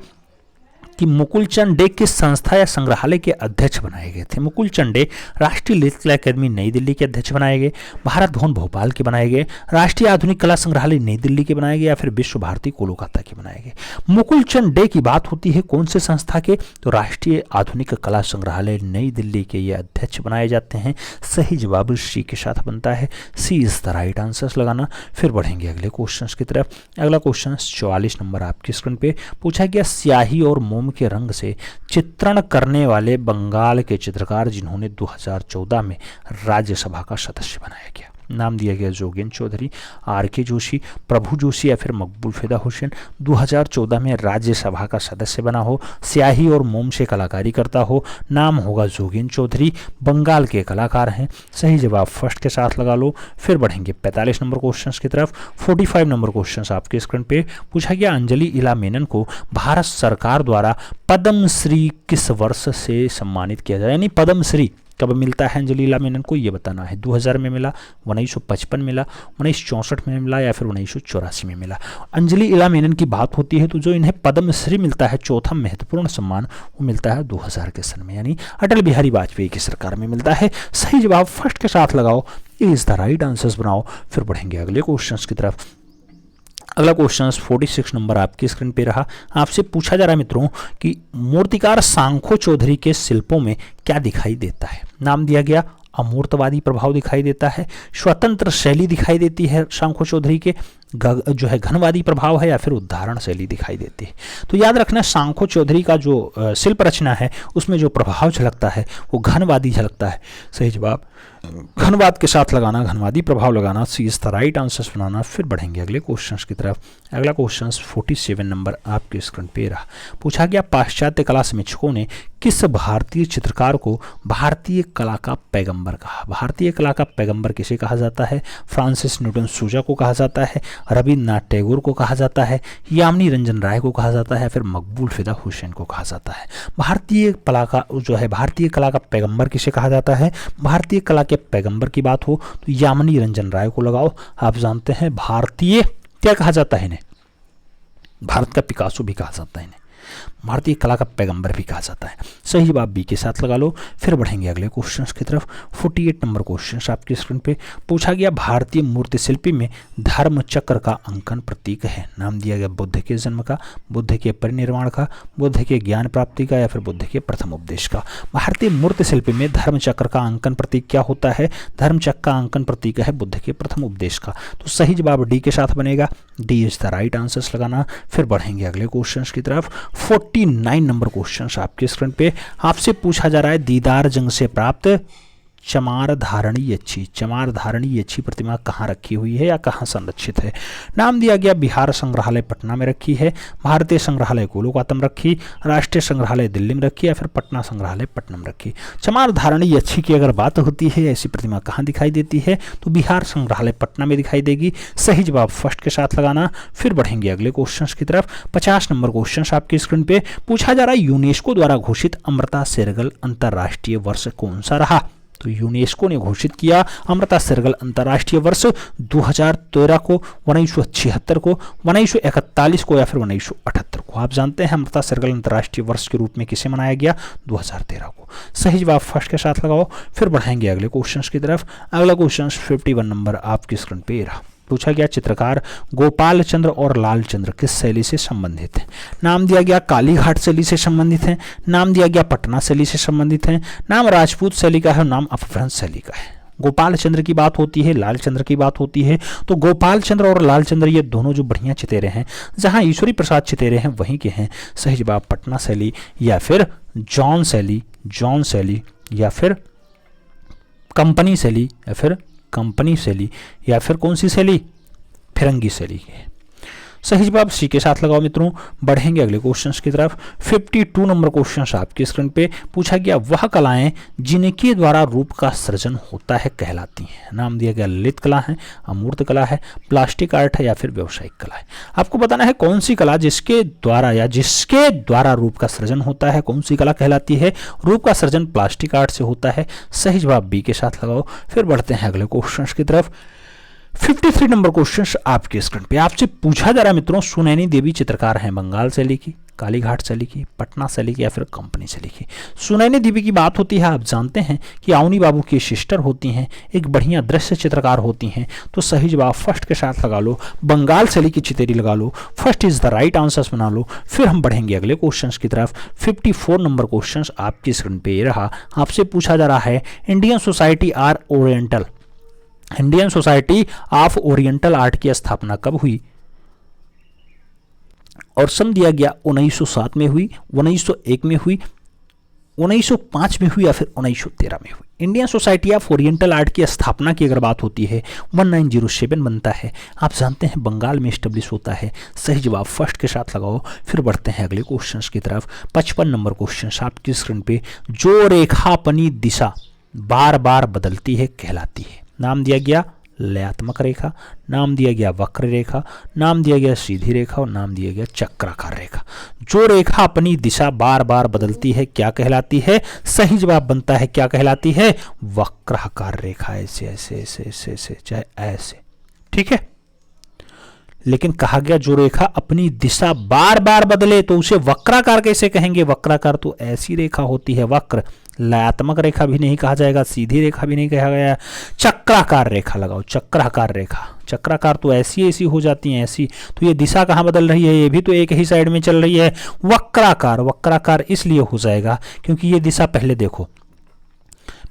कि मुकुलचंद डे किस संस्था या संग्रहालय के अध्यक्ष बनाए गए थे? मुकुलचंद डे राष्ट्रीय ललित अकादमी नई दिल्ली के अध्यक्ष बनाए गए, भारत भवन भोपाल के बनाए गए, राष्ट्रीय आधुनिक कला संग्रहालय नई दिल्ली के बनाए गए या फिर विश्व भारती कोलकाता के बनाए गए? मुकुलचंद डे की बात होती है कौन से संस्था के? तो राष्ट्रीय आधुनिक कला संग्रहालय नई दिल्ली के ये अध्यक्ष बनाए जाते हैं। सही जवाब सी के साथ बनता है, सी इज द राइट आंसर लगाना। फिर बढ़ेंगे अगले क्वेश्चन की तरफ। अगला क्वेश्चन 44 नंबर आपकी स्क्रीन पे पूछा गया, स्याही और मोम के रंग से चित्रण करने वाले बंगाल के चित्रकार जिन्होंने 2014 में राज्यसभा का सदस्य बनाया गया? नाम दिया गया जोगेंद्र चौधरी, आर के जोशी, प्रभु जोशी या फिर मकबूल फिदा हुसैन। 2014 में राज्यसभा का सदस्य बना हो, स्याही और मोम से कलाकारी करता हो, नाम होगा जोगेंद्र चौधरी, बंगाल के कलाकार हैं। सही जवाब फर्स्ट के साथ लगा लो। फिर बढ़ेंगे 45 नंबर क्वेश्चन की तरफ। 45 नंबर क्वेश्चन आपके स्क्रीन पे पूछा गया, अंजलि इला मेनन को भारत सरकार द्वारा पद्मश्री किस वर्ष से सम्मानित किया जाए? यानी पद्मश्री कब मिलता है अंजलि इला मेनन को, ये बताना है। 2000 में मिला, 1955 मिला, 1964 में मिला या फिर 1984 में मिला? अंजलि इला मेनन की बात होती है तो जो इन्हें पद्मश्री मिलता है, चौथा महत्वपूर्ण सम्मान, वो मिलता है 2000 के सन में, यानी अटल बिहारी वाजपेयी की सरकार में मिलता है। सही जवाब फर्स्ट के साथ लगाओ, इज द राइट आंसर्स बनाओ। फिर बढ़ेंगे अगले क्वेश्चन की तरफ। अगला क्वेश्चन 46 नंबर आपकी स्क्रीन पे रहा। आपसे पूछा जा रहा है मित्रों कि मूर्तिकार शंखु चौधरी के शिल्पों में क्या दिखाई देता है? नाम दिया गया अमूर्तवादी प्रभाव दिखाई देता है, स्वतंत्र शैली दिखाई देती है शंखु चौधरी के, जो है घनवादी प्रभाव है या फिर उदाहरण शैली दिखाई देती है? तो याद रखना शंखु चौधरी का जो शिल्प रचना है उसमें जो प्रभाव झलकता है वो घनवादी झलकता है। सही जवाब घनवाद के साथ लगाना, घनवादी प्रभाव लगाना, सी इज द राइट आंसर्स बनाना। फिर बढ़ेंगे अगले क्वेश्चन की तरफ। अगला क्वेश्चन 47 नंबर आपके स्क्रीन पे रहा। पूछा गया, पाश्चात्य कला समीक्षकों ने किस भारतीय चित्रकार को भारतीय कला का पैगंबर कहा? भारतीय कला का पैगंबर किसे कहा जाता है? फ्रांसिस न्यूटन सूजा को कहा जाता है, रविन्द्रनाथ टैगोर को कहा जाता है, यामिनी रंजन राय को कहा जाता है, फिर मकबूल फिदा हुसैन को कहा जाता है? भारतीय कला का जो है भारतीय कला का पैगंबर किसे कहा जाता है? भारतीय कला के पैगंबर की बात हो तो यामिनी रंजन राय को लगाओ। आप जानते हैं भारतीय क्या कहा जाता है इन्हें? भारत का पिकासो भी कहा जाता है इन्हें, भारतीय कला का पैगंबर भी कहा जाता है। सही जवाब बी के साथ लगा लो। फिर बढ़ेंगे अगले क्वेश्चन की तरफ। 48 नंबर क्वेश्चन आपकी स्क्रीन पे पूछा गया, भारतीय मूर्ति शिल्पी में धर्म चक्र का अंकन प्रतीक है? नाम दिया गया बुद्ध के जन्म का, बुद्ध के परिनिर्वाण का, बुद्ध के ज्ञान प्राप्ति का या फिर बुद्ध के प्रथम उपदेश का? भारतीय मूर्ति शिल्पी में धर्म चक्र का अंकन प्रतीक क्या होता है? धर्म चक्र का अंकन प्रतीक है बुद्ध के प्रथम उपदेश का। तो सही जवाब डी के साथ बनेगा, D is the right answers लगाना। फिर बढ़ेंगे अगले क्वेश्चन की तरफ। 49 नंबर क्वेश्चन आपके स्क्रीन पे आपसे पूछा जा रहा है, दीदार जंग से प्राप्त चमार धारणी यक्षी, चमार धारणी यक्षी प्रतिमा कहाँ रखी हुई है या कहाँ संरक्षित है? नाम दिया गया बिहार संग्रहालय पटना में रखी है, भारतीय संग्रहालय कोलकाता रखी, राष्ट्रीय संग्रहालय दिल्ली में रखी, या फिर पटना संग्रहालय पटना में रखी। चमार धारणी यक्षी की अगर बात होती है, ऐसी प्रतिमा कहाँ दिखाई देती है, तो बिहार संग्रहालय पटना में दिखाई देगी। सही जवाब फर्स्ट के साथ लगाना। फिर बढ़ेंगे अगले क्वेश्चन की तरफ। 50 नंबर क्वेश्चन आपकी स्क्रीन पे पूछा जा रहा है, यूनेस्को द्वारा घोषित अमृता शेरगिल अंतर्राष्ट्रीय वर्ष कौन सा रहा? तो यूनेस्को ने घोषित किया अमृता शेरगिल अंतर्राष्ट्रीय वर्ष 2013 को, 1976 को, 1941 को, या फिर 1978 को। आप जानते हैं अमृता शेरगिल अंतर्राष्ट्रीय वर्ष के रूप में किसे मनाया गया? 2013 को। सही जवाब फर्स्ट के साथ लगाओ। फिर बढ़ाएंगे अगले क्वेश्चन की तरफ। अगला क्वेश्चन 51 नंबर आपकी स्क्रीन पे रहा। पूछा गया चित्रकार गोपाल चंद्र और लाल चंद्र किस शैली से संबंधित हैं? नाम दिया गया कालीघाट शैली से संबंधित है, नाम दिया गया पटना शैली से संबंधित है, नाम राजपूत शैली का है, नाम अपभ्रंश शैली का है। गोपाल चंद्र की बात होती है, लाल चंद्र की बात होती है, तो गोपाल चंद्र और लाल चंद्र ये दोनों जो बढ़िया चितेरे हैं, जहां ईश्वरी प्रसाद चितेरे हैं वहीं के हैं। सही जवाब पटना शैली या फिर जॉन शैली, जॉन शैली या फिर कंपनी शैली, या फिर कंपनी शैली, या फिर कौन सी शैली? फिरंगी शैली की। सही जवाब सी के साथ लगाओ मित्रों। बढ़ेंगे अगले क्वेश्चन की तरफ। 52 नंबर क्वेश्चन आपकी स्क्रीन पे पूछा गया वह कलाएं जिनके द्वारा रूप का सृजन होता है कहलाती हैं। नाम दिया गया ललित कला है, अमूर्त कला है, प्लास्टिक आर्ट है, या फिर व्यवसायिक कला है। आपको बताना है कौन सी कला जिसके द्वारा रूप का सृजन होता है, कौन सी कला कहलाती है? रूप का सृजन प्लास्टिक आर्ट से होता है। सही जवाब बी के साथ लगाओ। फिर बढ़ते हैं अगले क्वेश्चन की तरफ। 53 नंबर क्वेश्चन आपके स्क्रीन पे आपसे पूछा जा रहा है मित्रों, सुनैनी देवी चित्रकार हैं बंगाल शैली की, कालीघाट शैली की, पटना शैली की, या फिर कंपनी शैली की। सुनैनी देवी की बात होती है, आप जानते हैं कि अवनी बाबू की सिस्टर होती हैं, एक बढ़िया दृश्य चित्रकार होती हैं। तो सही जवाब फर्स्ट के साथ लगा लो, बंगाल शैली की चितेरी लगा लो। First is the right answer बना लो। फिर हम बढ़ेंगे अगले क्वेश्चन की तरफ। 54 नंबर क्वेश्चन आपकी स्क्रीन पे रहा। आपसे पूछा जा रहा है Indian society of oriental art की स्थापना कब हुई? और सन दिया गया 1907 में हुई, 1901 में हुई, 1905 में हुई, या फिर 1913 में हुई। Indian society of oriental art की स्थापना की अगर बात होती है 1907 बनता है। आप जानते हैं बंगाल में स्टेब्लिश होता है। सही जवाब फर्स्ट के साथ लगाओ। फिर बढ़ते हैं अगले क्वेश्चन की तरफ। 55 नंबर क्वेश्चन आपकी स्क्रीन पे जो रेखा अपनी दिशा बार बार बदलती है कहलाती है। नाम दिया गया लयात्मक रेखा, नाम दिया गया वक्र रेखा, नाम दिया गया सीधी रेखा, और नाम दिया गया चक्राकार रेखा। जो रेखा अपनी दिशा बार बार बदलती है क्या कहलाती है? सही जवाब बनता है क्या कहलाती है? वक्राकार रेखा। ऐसे ऐसे ऐसे ऐसे ऐसे, चाहे ऐसे, ठीक है। लेकिन कहा गया जो रेखा अपनी दिशा बार बार बदले तो उसे वक्राकार कैसे कहेंगे? वक्राकार तो ऐसी रेखा होती है, वक्र। लयात्मक रेखा भी नहीं कहा जाएगा, सीधी रेखा भी नहीं कहा गया, चक्राकार रेखा लगाओ। चक्राकार रेखा, चक्राकार तो ऐसी ऐसी हो जाती हैं, ऐसी। तो ये दिशा कहाँ बदल रही है? ये भी तो एक ही साइड में चल रही है। वक्राकार, वक्राकार इसलिए हो जाएगा क्योंकि ये दिशा पहले देखो,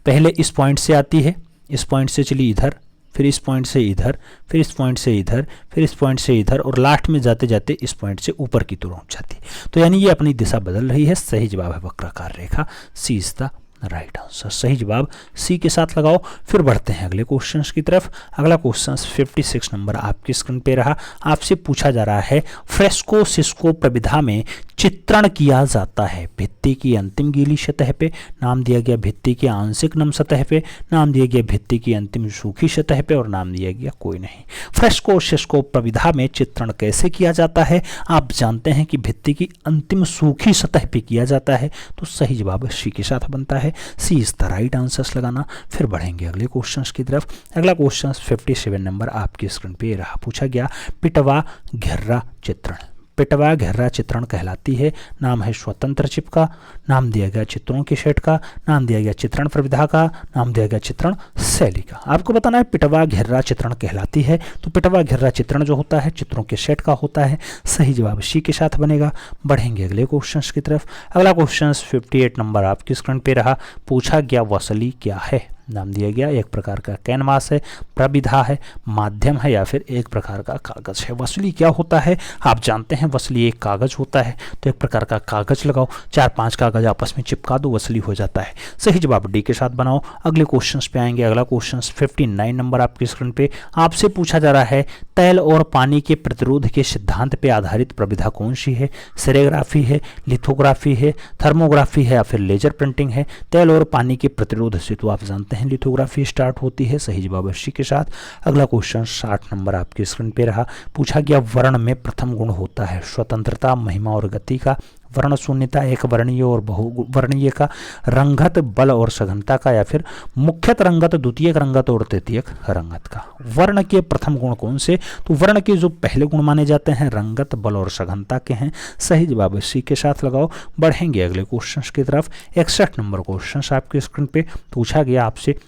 पहले इस पॉइंट से आती है, इस पॉइंट से चली इधर, फिर इस पॉइंट से इधर, फिर इस पॉइंट से इधर, फिर इस पॉइंट से इधर, और लास्ट में जाते जाते इस पॉइंट से ऊपर की तरफ पहुंच जाती है। तो यानी ये अपनी दिशा बदल रही है। सही जवाब है वक्राकार रेखा। सी इज द राइट आंसर। सही जवाब सी के साथ लगाओ। फिर बढ़ते हैं अगले क्वेश्चन की तरफ। अगला क्वेश्चन 56 नंबर आपकी स्क्रीन पे रहा। आपसे पूछा जा रहा है फ्रेस्को सिस्को प्रविधा में चित्रण किया जाता है भित्ति की अंतिम गीली सतह पे, नाम दिया गया भित्ति की आंशिक नम सतह पे, नाम दिया गया भित्ति की अंतिम सूखी सतह पे, और नाम दिया गया कोई नहीं। फ्रेस्को सिस्को प्रविधा में चित्रण कैसे किया जाता है? आप जानते हैं कि भित्ति की अंतिम सूखी सतह पे किया जाता है। तो सही जवाब सी के साथ बनता है। सी इज द राइट आंसर लगाना। फिर बढ़ेंगे अगले क्वेश्चन की तरफ। अगला क्वेश्चन 57 नंबर आपकी स्क्रीन पे रहा। पूछा गया पिटवा घेर्रा चित्रण। पिटवा घेर्रा चित्रण कहलाती है। नाम है स्वतंत्र चिपका, नाम दिया गया चित्रों के सेट का, नाम दिया गया चित्रण प्रविधा का, नाम दिया गया चित्रण शैली का। आपको बताना है पिटवा घेर्रा चित्रण कहलाती है। तो पिटवा घेर्रा चित्रण जो होता है चित्रों के सेट का होता है। सही जवाब सी के साथ बनेगा। बढ़ेंगे अगले क्वेश्चन की तरफ। अगला क्वेश्चन 58 नंबर आपकी स्क्रीन पे रहा। पूछा गया वसली क्या है? नाम दिया गया एक प्रकार का कैनवास है, प्रविधा है, माध्यम है या फिर एक प्रकार का कागज है। वसली क्या होता है आप जानते हैं, वसली एक कागज होता है, तो एक प्रकार का कागज लगाओ, 4-5 कागज आपस में चिपका दो, वसली हो जाता है। सही जवाब डी के साथ बनाओ। अगले क्वेश्चन पे आएंगे। अगला क्वेश्चन 59 नंबर आपकी स्क्रीन पे आपसे पूछा जा रहा है, तैल और पानी के प्रतिरोध के सिद्धांत पे आधारित प्रविधा कौन सी है? सेरेग्राफी है, लिथोग्राफी है, थर्मोग्राफी है या फिर लेजर प्रिंटिंग है? तैल और पानी के प्रतिरोध से तो आप जानते हैं लिथोग्राफी स्टार्ट होती है। सही जवाब सी के साथ। अगला क्वेश्चन 60 नंबर आपकी स्क्रीन पे रहा। पूछा गया वर्ण में प्रथम गुण होता है स्वतंत्रता, महिमा और गति का, वर्ण शून्यता, एक वर्णीय और बहुवर्णीय का, रंगत, बल और सघनता का या फिर मुख्यत रंगत, द्वितीयक रंगत और तृतीयक रंगत का। वर्ण के प्रथम गुण कौन से? तो वर्ण के जो पहले गुण माने जाते हैं रंगत, बल और सघनता के हैं। सही जवाब सी के साथ लगाओ। बढ़ेंगे अगले क्वेश्चन की तरफ। 61 नंबर क्वेश्चन आपके स्क्रीन पे पूछा गया आपसे,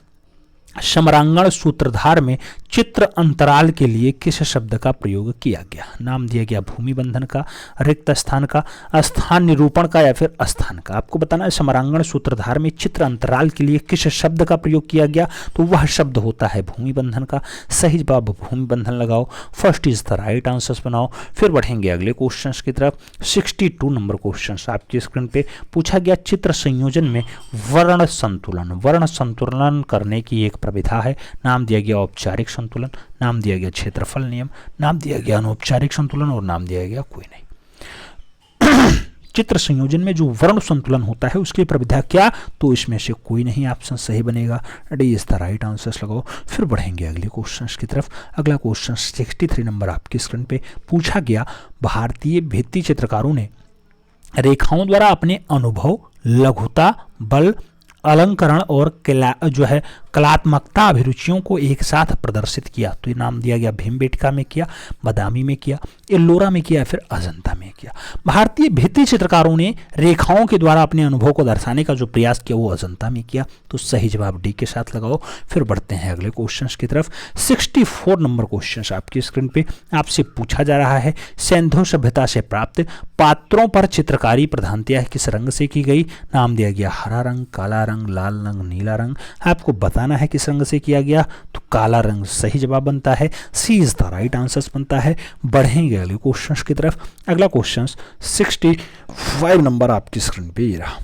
समरांगण सूत्रधार में चित्र अंतराल के लिए किस शब्द का प्रयोग किया गया? नाम दिया गया भूमि बंधन का, रिक्त स्थान का, स्थान निरूपण का या फिर स्थान का। आपको बताना है समरांगण सूत्रधार में चित्र अंतराल के लिए किस शब्द का प्रयोग किया गया, तो वह शब्द होता है भूमि बंधन का। सही जवाब भूमि बंधन लगाओ। First is the right answers बनाओ। फिर बढ़ेंगे अगले क्वेश्चन की तरफ। 62 नंबर क्वेश्चन आपकी स्क्रीन पे पूछा गया, चित्र संयोजन में वर्ण संतुलन करने की एक प्रविधा है। नाम दिया गया औपचारिक संतुलन, नाम दिया गया क्षेत्रफल नियम, नाम दिया गया अनौपचारिक संतुलन और नाम दिया गया कोई नहीं। चित्र संयोजन में जो वर्ण संतुलन होता है उसकी प्रविधा क्या? तो इसमें से कोई नहीं, ऑप्शन सही बनेगा। D is the right answers लगाओ। फिर बढ़ेंगे अगले क्वेश्चन की तरफ। अगला क्वेश्चन 63 नंबर आपकी स्क्रीन पे पूछा गया, भारतीय भित्ति चित्रकारों ने रेखाओं द्वारा अपने अनुभव, लघुता, बल, अलंकरण और कलात्मकता अभिरुचियों को एक साथ प्रदर्शित किया। तो ये नाम दिया गया भीमबेटका में किया, बादामी में किया, एल्लोरा में किया, फिर अजंता में किया। भारतीय भित्ति चित्रकारों ने रेखाओं के द्वारा अपने अनुभव को दर्शाने का जो प्रयास किया वो अजंता में किया। तो सही जवाब डी के साथ लगाओ। फिर बढ़ते हैं अगले क्वेश्चन की तरफ। 64 नंबर क्वेश्चन आपकी स्क्रीन पे आपसे पूछा जा रहा है, सिंधु सभ्यता से प्राप्त पात्रों पर चित्रकारी प्रधानतया किस रंग से की गई? नाम दिया गया हरा रंग, काला रंग, लाल रंग, नीला रंग। आपको बताना है किस रंग से किया गया, तो काला रंग सही जवाब बनता है। सी इज द राइट आंसर्स बनता है। बढ़ेंगे अगले क्वेश्चन की तरफ। अगला क्वेश्चन 65 नंबर आपकी स्क्रीन पे ये रहा।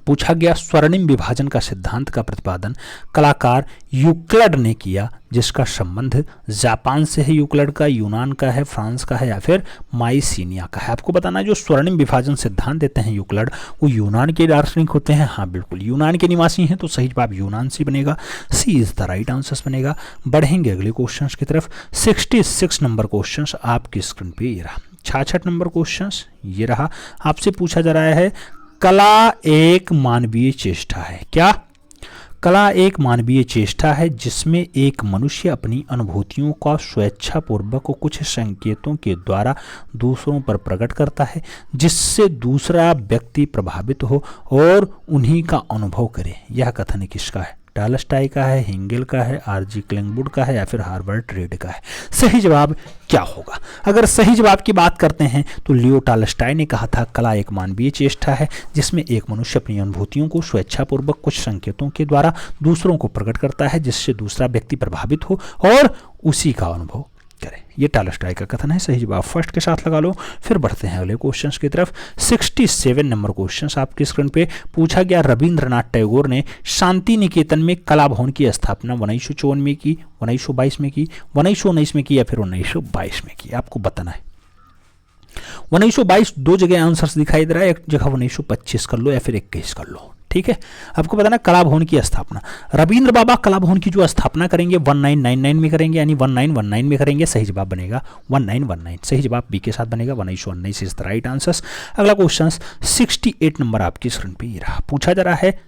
पूछा गया, स्वर्णिम विभाजन का सिद्धांत का प्रतिपादन कलाकार यूक्लिड ने किया, जिसका संबंध जापान से है यूक्लिड का, यूनान का है, फ्रांस का है या फिर माइसिनिया का है। आपको बताना है जो स्वर्णिम विभाजन सिद्धांत देते हैं यूक्लिड वो यूनान के दार्शनिक होते हैं। हाँ बिल्कुल, यूनान के निवासी हैं, तो सही जवाब यूनान से बनेगा। सी इज द राइट आंसर्स बनेगा। बढ़ेंगे अगले क्वेश्चन की तरफ। 66 नंबर क्वेश्चन आपकी स्क्रीन पे ये रहा। 66 नंबर क्वेश्चन ये रहा। आपसे पूछा जा रहा है, कला एक मानवीय चेष्टा है। क्या? कला एक मानवीय चेष्टा है जिसमें एक मनुष्य अपनी अनुभूतियों का स्वेच्छापूर्वक कुछ संकेतों के द्वारा दूसरों पर प्रकट करता है, जिससे दूसरा व्यक्ति प्रभावित हो और उन्हीं का अनुभव करे। यह कथन किसका है? टॉलस्टॉय का है, हेगेल का है, आरजी क्लिंगवुड का है या फिर हार्बर्ट रीड का है? सही जवाब क्या होगा? अगर सही जवाब की बात करते हैं तो लियो टॉलस्टॉय ने कहा था कला एक मानवीय चेष्टा है जिसमें एक मनुष्य अपनी अनुभूतियों को स्वेच्छापूर्वक कुछ संकेतों के द्वारा दूसरों को प्रकट करता है, जिससे दूसरा व्यक्ति प्रभावित हो और उसी का अनुभव करें। ये टॉलस्टॉय का कथन है। सही जवाब फर्स्ट के साथ लगा लो। फिर बढ़ते हैं अगले क्वेश्चंस की तरफ। 67 नंबर क्वेश्चंस आपकी स्क्रीन पे पूछा गया, रविंद्रनाथ टैगोर ने शांति निकेतन में कला भवन की स्थापना 1954 में की, 1922 में की, 1919 में की या फिर 1922 में की? आपको बताना है। 1922 दो जगह आंसर्स दिखाई दे रहा है, एक जगह 1925 कर लो या फिर 21 कर लो। ठीक है, आपको बताना कला भवन की स्थापना। रविंद्र बाबा कला भवन की जो स्थापना करेंगे 1999 में करेंगे, यानी 1919 में करेंगे। सही जवाब बनेगा 1919। सही जवाब बी के साथ बनेगा 1919 इज द राइट आंसर्स। अगला क्वेश्चन 68 नंबर आपकी स्क्रीन पे ये रहा। पूछा जा रहा है,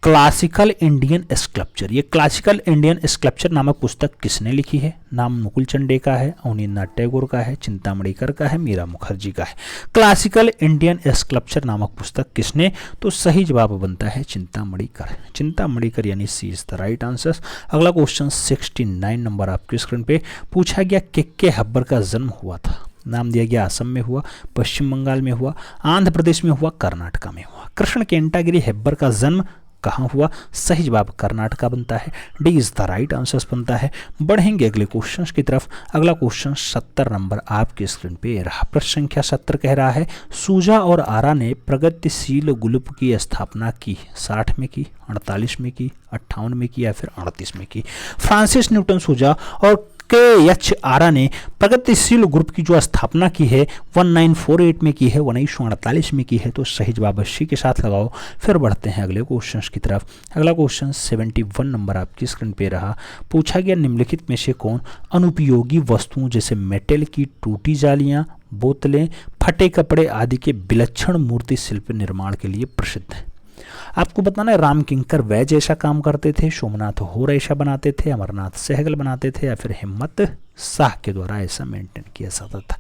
क्लासिकल इंडियन स्कल्पचर। ये क्लासिकल इंडियन स्कल्पचर नामक पुस्तक किसने लिखी है? नाम मुकुल चंडे का है, अवनींद्रनाथ टैगोर का है, चिंतामणिकर का है, मीरा मुखर्जी का है। क्लासिकल इंडियन स्कल्पचर नामक पुस्तक किसने? तो सही जवाब बनता है चिंतामणिकर। चिंतामणिकर यानी सी इज द राइट आंसर। अगला क्वेश्चन 69 नंबर आपकी स्क्रीन पे पूछा गया, के हब्बर का जन्म हुआ था। नाम दिया गया असम में हुआ, पश्चिम बंगाल में हुआ, आंध्र प्रदेश में हुआ, कर्नाटका में हुआ। कृष्ण केंटागिरी हेब्बर का जन्म कहाँ हुआ? सही जवाब कर्नाटका बनता है। D is the right answer बनता है। बढ़ेंगे अगले क्वेश्चन की तरफ। अगला क्वेश्चन 70 नंबर आपकी स्क्रीन पे रहा। प्रश्न संख्या 70 कह रहा है, सूजा और आरा ने प्रगतिशील ग्रुप की स्थापना की। 60 में की, 48 में की, 58 में की या फिर 38 में की? फ्रांसिस न्यूटन सूजा और के.एच. आरा ने प्रगतिशील ग्रुप की जो स्थापना की है 1948 में की है, 1948 में की है। तो सही जवाब सी के साथ लगाओ। फिर बढ़ते हैं अगले क्वेश्चन की तरफ। अगला क्वेश्चन 71 नंबर आपकी स्क्रीन पे रहा। पूछा गया, निम्नलिखित में से कौन अनुपयोगी वस्तुओं जैसे मेटल की टूटी जालियां, बोतलें, फटे कपड़े आदि के विलक्षण मूर्ति शिल्प निर्माण के लिए प्रसिद्ध है? आपको बताना है, राम किंकर वैज ऐसा काम करते थे, सोमनाथ होर ऐसा बनाते थे, अमरनाथ सहगल बनाते थे या फिर हिम्मत शाह के द्वारा ऐसा मेंटेन किया जाता था।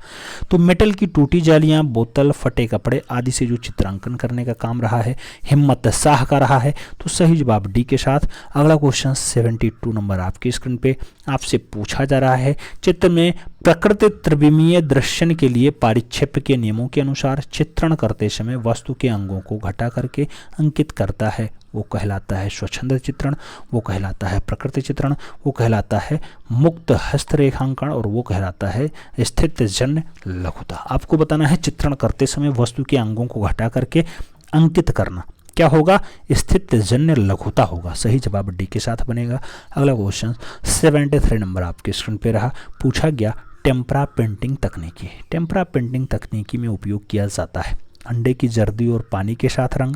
तो मेटल की टूटी जालियां, बोतल, फटे कपड़े आदि से जो चित्रांकन करने का काम रहा है हिम्मत शाह का रहा है। तो सही जवाब डी के साथ। अगला क्वेश्चन 72 नंबर आपकी स्क्रीन पे आपसे पूछा जा रहा है, चित्र में प्रकृति त्रिविमीय दर्शन के लिए पारिक्षेप्य के नियमों के अनुसार चित्रण करते समय वस्तु के अंगों को घटा करके अंकित करता है, वो कहलाता है स्वच्छंद चित्रण, वो कहलाता है प्रकृति चित्रण, वो कहलाता है मुक्त हस्तरेखांकन और वो कहलाता है स्थित जन्य लघुता। आपको बताना है, चित्रण करते समय वस्तु के अंगों को घटा करके अंकित करना क्या होगा? स्थित जन्य लघुता होगा। सही जवाब डी के साथ बनेगा। अगला क्वेश्चन 73 नंबर आपके स्क्रीन पे रहा। पूछा गया, टेम्परा पेंटिंग तकनीकी। टेम्परा पेंटिंग तकनीकी में उपयोग किया जाता है अंडे की जर्दी और पानी के साथ रंग,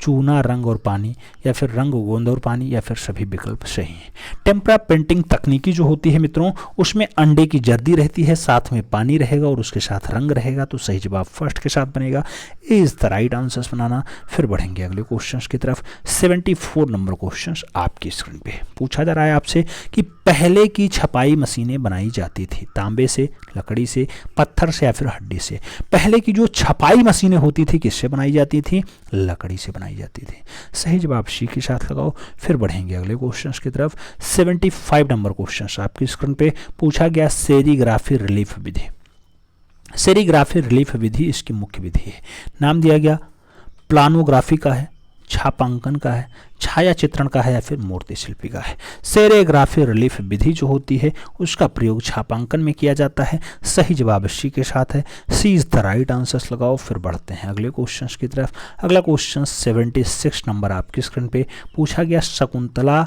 चूना रंग और पानी, या फिर रंग गोंद और पानी, या फिर सभी विकल्प सही हैं। टेम्परा पेंटिंग तकनीकी जो होती है मित्रों, उसमें अंडे की जर्दी रहती है, साथ में पानी रहेगा और उसके साथ रंग रहेगा। तो सही जवाब फर्स्ट के साथ बनेगा। ए इज द राइट आंसर बनाना। फिर बढ़ेंगे अगले क्वेश्चन की तरफ। 74 नंबर क्वेश्चन आपकी स्क्रीन पे पूछा जा रहा है आपसे कि पहले की छपाई मशीनें बनाई जाती थी तांबे से, लकड़ी से, पत्थर से या फिर हड्डी से? पहले की जो छपाई मशीनें होती थी किससे बनाई जाती थी? लकड़ी से बनाई जाती थी। सही जवाब सी के साथ लगाओ। फिर बढ़ेंगे अगले क्वेश्चन की तरफ। 75 नंबर क्वेश्चन आपकी स्क्रीन पे पूछा गया, सेरीग्राफी रिलीफ विधि। सेरीग्राफी रिलीफ विधि इसकी मुख्य विधि है। नाम दिया गया प्लानोग्राफी का है, छापांकन का है, छाया चित्रण का है या फिर मूर्ति शिल्पी का है? सेरेग्राफी रिलीफ विधि जो होती है उसका प्रयोग छापांकन में किया जाता है। सही जवाब सी के साथ है। सी इज द राइट आंसर लगाओ। फिर बढ़ते हैं अगले क्वेश्चन की तरफ। अगला क्वेश्चन 76 नंबर आपकी स्क्रीन पे पूछा गया, शकुंतला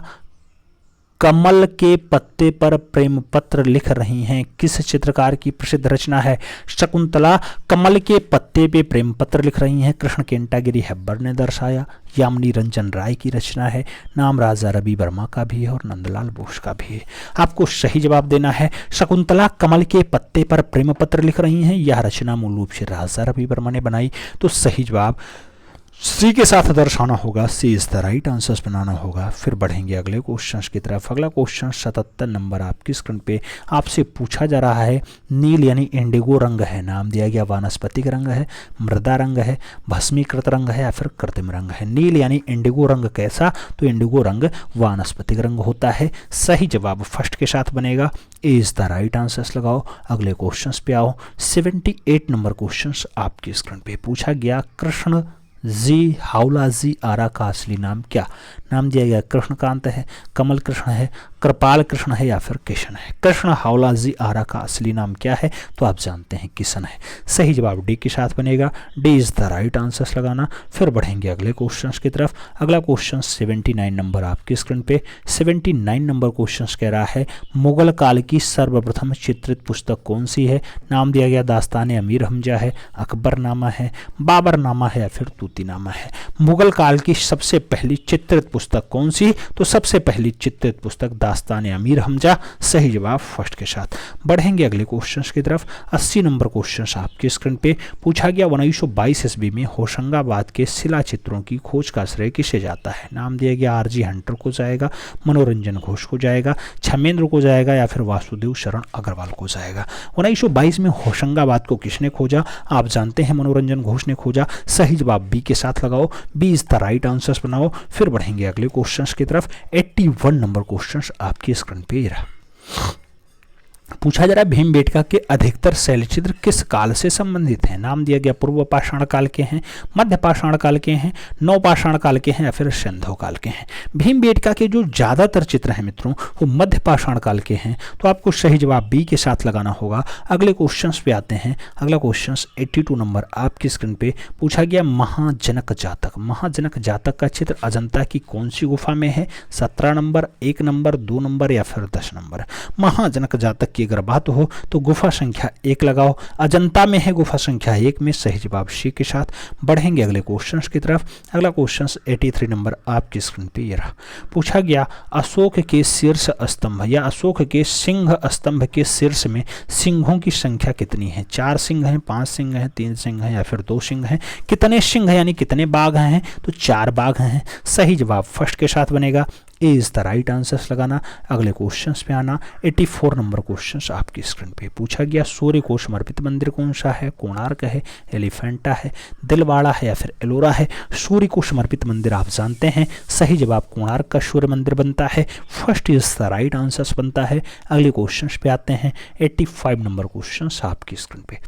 कमल के पत्ते पर प्रेम पत्र लिख रही हैं किस चित्रकार की प्रसिद्ध रचना है? शकुंतला कमल के पत्ते पे प्रेम पत्र लिख रही हैं, कृष्ण केंटागिरी हेब्बर ने दर्शाया, यामिनी रंजन राय की रचना है, नाम राजा रवि वर्मा का भी है और नंदलाल बोस का भी है। आपको सही जवाब देना है। शकुंतला कमल के पत्ते पर प्रेम पत्र लिख रही हैं, यह रचना मूल रूप से राजा रवि वर्मा ने बनाई। तो सही जवाब सी के साथ दर्शाना होगा। सी इज द राइट आंसर बनाना होगा। फिर बढ़ेंगे अगले क्वेश्चन की तरफ। अगला क्वेश्चन 77 नंबर आपकी स्क्रीन पे आपसे पूछा जा रहा है, नील यानी इंडिगो रंग है, नाम दिया गया वानस्पतिक रंग है, मृदा रंग है, भस्मीकृत रंग है या फिर कृत्रिम रंग है? नील यानी इंडिगो रंग कैसा? तो इंडिगो रंग वानस्पतिक रंग होता है। सही जवाब फर्स्ट के साथ बनेगा। ए इज द राइट आंसर लगाओ। अगले क्वेश्चन पे आओ। 78 नंबर क्वेश्चन आपकी स्क्रीन पे पूछा गया, कृष्ण जी हावला जी आरा का असली नाम क्या? नाम दिया गया कृष्णकांत है, कमल कृष्ण है, कृपाल कृष्ण है या फिर किशन है? कृष्ण हावला जी आरा का असली नाम क्या है? तो आप जानते हैं किशन है। सही जवाब डी के साथ बनेगा। D is the right answer लगाना। फिर बढ़ेंगे अगले क्वेश्चन की तरफ। अगला क्वेश्चन 79 नंबर आपकी स्क्रीन पे। 79 नंबर क्वेश्चन कह रहा है, मुगल काल की सर्वप्रथम चित्रित पुस्तक कौन सी है? नाम दिया गया दास्तान अमीर हमजा है, अकबरनामा है, बाबरनामा है या फिर तूतीनामा है? मुगल काल की सबसे पहली चित्रित पुस्तक कौन सी? तो सबसे पहली चित्रित पुस्तक दास्तान अमीर हमजा। सही जवाब फर्स्ट के साथ। बढ़ेंगे अगले क्वेश्चन की तरफ। 80 नंबर क्वेश्चन आपकी स्क्रीन पे पूछा गया, 1922 ईस्वी में होशंगाबाद के शिला चित्रों की खोज का श्रेय किसे जाता है? नाम दिया गया आरजी हंटर को जाएगा, मनोरंजन घोष को जाएगा, छमेंद्र को जाएगा या फिर वासुदेव शरण अग्रवाल को जाएगा? 1922 में होशंगाबाद को किसने खोजा? आप जानते हैं मनोरंजन घोष ने खोजा। सही जवाब बी के साथ लगाओ। B is the right answer बनाओ। फिर बढ़ेंगे अगले क्वेश्चन की तरफ। 81 नंबर क्वेश्चन आपकी स्क्रीन पे रहा। पूछा जा रहा है भीमबेटका के अधिकतर शैलचित्र किस काल से संबंधित हैं। नाम दिया गया पूर्व पाषाण काल के हैं, मध्य पाषाण काल के हैं, नवपाषाण काल के हैं या फिर सिंधु काल के हैं। भीमबेटका के जो ज्यादातर चित्र हैं मित्रों वो मध्य पाषाण काल के हैं, तो आपको सही जवाब बी के साथ लगाना होगा। अगले क्वेश्चन पे आते हैं। अगला क्वेश्चन 82 नंबर आपकी स्क्रीन पे पूछा गया महाजनक जातक। महाजनक जातक का चित्र अजंता की कौन सी गुफा में है। 17 नंबर, 1 नंबर, 2 नंबर या फिर 10 नंबर। महाजनक जातक की अगर बात हो तो गुफा संख्या 1 लगाओ। अजंता में है गुफा संख्या 1 में, सही जवाब सी के साथ। बढ़ेंगे अगले क्वेश्चन की तरफ। अगला क्वेश्चन 83 नंबर आपकी स्क्रीन पे ये रहा। पूछा गया अशोक के शीर्ष स्तंभ या अशोक के सिंह स्तंभ के शीर्ष में सिंहों की संख्या कितनी है। 4 सिंह हैं, 5 सिंह हैं, 3 सिंह हैं या फिर 2 सिंह हैं। कितने सिंह यानी कितने बाघ हैं, तो 4 बाघ हैं। सही जवाब फर्स्ट के साथ बनेगा। ए इज द राइट आंसर्स लगाना। अगले क्वेश्चंस पे आना। 84 नंबर क्वेश्चंस आपकी स्क्रीन पे पूछा गया सूर्य को समर्पित मंदिर कौन सा है। कोणार्क है, एलिफेंटा है, दिलवाड़ा है या फिर एलोरा है। सूर्य को समर्पित मंदिर आप जानते हैं, सही जवाब कोणार्क का सूर्य मंदिर बनता है। First is the right answers बनता है। अगले क्वेश्चंस पे आते हैं। 85 नंबर क्वेश्चंस आपकी स्क्रीन पे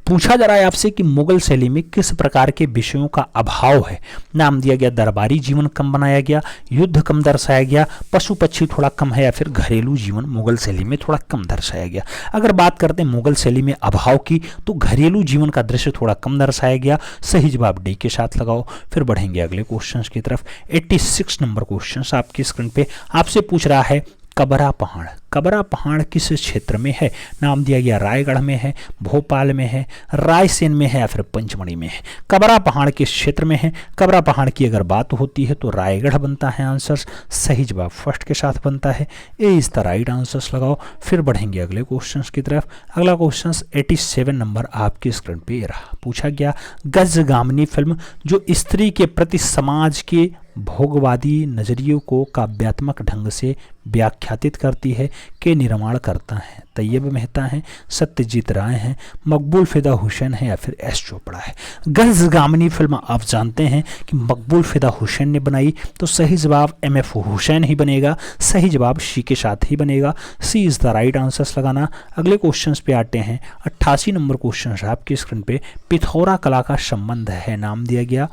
पूछा जा रहा है आपसे कि मुगल शैली में किस प्रकार के विषयों का अभाव है। नाम दिया गया दरबारी जीवन कम बनाया गया, युद्ध कम दर्शाया गया, पशु पक्षी थोड़ा कम है या फिर घरेलू जीवन मुगल शैली में थोड़ा कम दर्शाया गया। अगर बात करते हैं मुगल शैली में अभाव की तो घरेलू जीवन का दृश्य थोड़ा कम दर्शाया गया। सही जवाब डी के साथ लगाओ। फिर बढ़ेंगे अगले क्वेश्चन की तरफ। 86 नंबर क्वेश्चन आपकी स्क्रीन पे आपसे पूछ रहा है कबरा पहाड़। कबरा पहाड़ किस क्षेत्र में है। नाम दिया गया रायगढ़ में है, भोपाल में है, रायसेन में है या फिर पंचमढ़ी में है। कबरा पहाड़ किस क्षेत्र में है। कबरा पहाड़ की अगर बात होती है तो रायगढ़ बनता है आंसर। सही जवाब फर्स्ट के साथ बनता है। ए इज द राइट आंसर्स लगाओ। फिर बढ़ेंगे अगले क्वेश्चन की तरफ। अगला क्वेश्चन 87 नंबर आपकी स्क्रीन पे रहा। पूछा गया गजगामिनी फिल्म जो स्त्री के प्रति समाज के भोगवादी नजरियों को काव्यात्मक ढंग से व्याख्यातित करती है, के निर्माण करता है। तैयब मेहता है, सत्यजीत राय हैं, मकबूल फिदा हुसैन है या फिर एस चोपड़ा है। गजगामिनी फिल्म आप जानते हैं कि मकबूल फिदा हुसैन ने बनाई, तो सही जवाब MF हुसैन ही बनेगा। सही जवाब सी के साथ ही बनेगा। सी इज द राइट आंसर्स लगाना। अगले क्वेश्चन पे आते हैं। 88 नंबर क्वेश्चन आपकी स्क्रीन पे पिथौरा कला का संबंध है। नाम दिया गया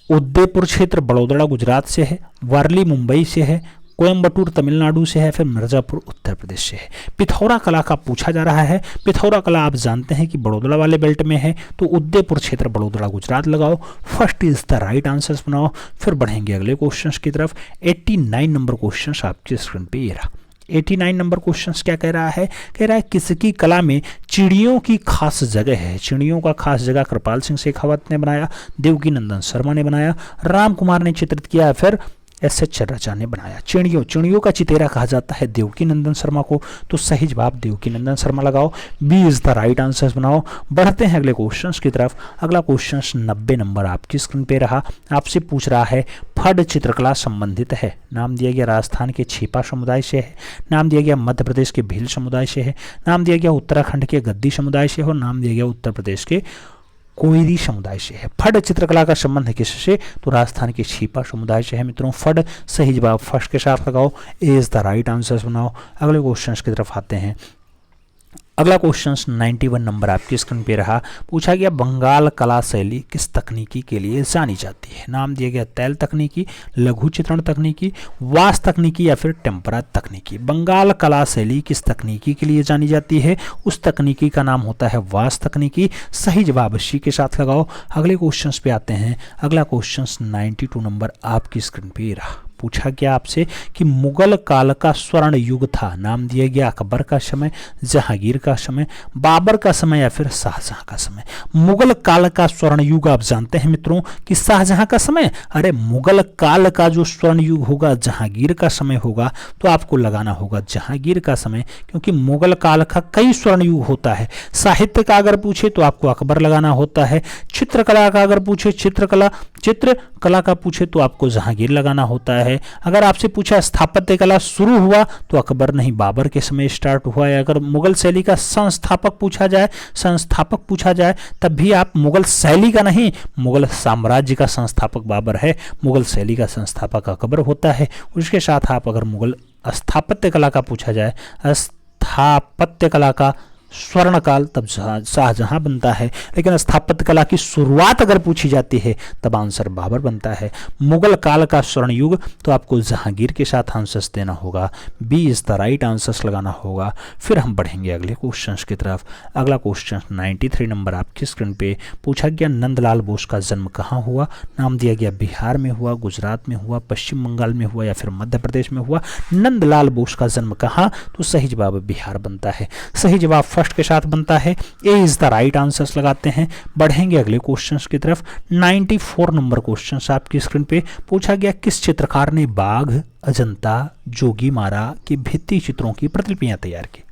उदयपुर क्षेत्र बड़ौदा गुजरात से है, वारली मुंबई से है, कोयम्बटूर तमिलनाडु से है, फिर मिर्जापुर उत्तर प्रदेश से है। पिथौरा कला का पूछा जा रहा है। पिथौरा कला आप जानते हैं कि बड़ौदा वाले बेल्ट में है, तो उदयपुर क्षेत्र बड़ौदा गुजरात लगाओ। First is the right answers बनाओ। फिर बढ़ेंगे अगले क्वेश्चन की तरफ। 89 नंबर क्वेश्चन आपकी स्क्रीन पे ये रहा। 89 नंबर क्वेश्चन क्या कह रहा है। कह रहा है किसकी कला में चिड़ियों की खास जगह है। चिड़ियों का खास जगह कृपाल सिंह शेखावत ने बनाया, देवकी नंदन शर्मा ने बनाया, राम कुमार ने चित्रित किया, फिर SH राजा ने बनाया। चिड़ियों का चितेरा कहा जाता है देवकी नंदन शर्मा को, तो सही जवाब देवकी नंदन शर्मा लगाओ। B is the right answers बनाओ। बढ़ते हैं अगले क्वेश्चंस की तरफ। अगला क्वेश्चन 90 नंबर आपकी स्क्रीन पे रहा। आपसे पूछ रहा है फड चित्रकला संबंधित है। नाम दिया गया राजस्थान के छिपा समुदाय से है, नाम दिया गया मध्य प्रदेश के भील समुदाय से है, नाम दिया गया उत्तराखंड के गद्दी समुदाय से है और नाम दिया गया उत्तर प्रदेश के कोयरी समुदाय से है। फड चित्रकला का संबंध किससे, तो राजस्थान के छिपा समुदाय से है मित्रों। फड सही जवाब फर्स्ट के साथ लगाओ। ए इज द राइट आंसर्स बनाओ। अगले क्वेश्चन की तरफ आते हैं। अगला क्वेश्चन 91 नंबर आपकी स्क्रीन पे रहा। पूछा गया बंगाल कला शैली किस तकनीकी के लिए जानी जाती है। नाम दिया गया तैल तकनीकी, लघु चित्रण तकनीकी, वास तकनीकी या फिर टेम्परा तकनीकी। बंगाल कला शैली किस तकनीकी के लिए जानी जाती है, उस तकनीकी का नाम होता है वास तकनीकी। सही जवाब सी के साथ लगाओ। अगले क्वेश्चन पे आते हैं। अगला क्वेश्चन 92 नंबर आपकी स्क्रीन पे रहा। पूछा गया आपसे कि मुगल काल का स्वर्ण युग था। नाम दिया गया अकबर का समय, जहांगीर का समय, बाबर का समय या फिर शाहजहां का समय। मुगल काल का स्वर्ण युग आप जानते हैं मित्रों कि शाहजहां का समय। अरे मुगल काल का जो स्वर्ण युग होगा जहांगीर का समय होगा, तो आपको लगाना होगा जहांगीर का समय, क्योंकि मुगल काल का कई स्वर्ण युग होता है। साहित्य का अगर पूछे तो आपको अकबर लगाना होता है। चित्रकला का अगर पूछे चित्रकला का पूछे तो आपको जहांगीर लगाना होता है। अगर आपसे पूछा स्थापत्य कला शुरू हुआ तो अकबर नहीं बाबर के समय स्टार्ट हुआ है। अगर मुगल शैली का संस्थापक पूछा जाए तब भी आप मुगल शैली का नहीं, मुगल साम्राज्य का संस्थापक बाबर है, मुगल शैली का संस्थापक अकबर होता है। उसके साथ आप अगर मुगल स्थापत्य कला का पूछा जाए, स्थापत्य कला का स्वर्ण काल तब शाहजहां बनता है, लेकिन स्थापत्य कला की शुरुआत अगर पूछी जाती है तब आंसर बाबर बनता है। मुगल काल का स्वर्ण युग तो आपको जहांगीर के साथ आंसर्स देना होगा, B is the right answers लगाना होगा। फिर हम बढ़ेंगे अगले क्वेश्चन की तरफ। अगला क्वेश्चन 93 नंबर आपकी स्क्रीन पे पूछा गया, नंदलाल बोस का जन्म कहाँ हुआ? नाम दिया गया बिहार में हुआ, गुजरात में हुआ, पश्चिम बंगाल में हुआ या फिर मध्य प्रदेश में हुआ। नंदलाल बोस का जन्म कहाँ? तो सही जवाब बिहार बनता है। सही जवाब फर्स्ट के साथ बनता है, ए इज द राइट आंसर्स लगाते हैं। बढ़ेंगे अगले क्वेश्चंस की तरफ। 94 नंबर क्वेश्चंस आपकी स्क्रीन पे पूछा गया, किस चित्रकार ने बाघ, अजंता, जोगीमारा के भित्ति चित्रों की प्रतिलिपियां तैयार की?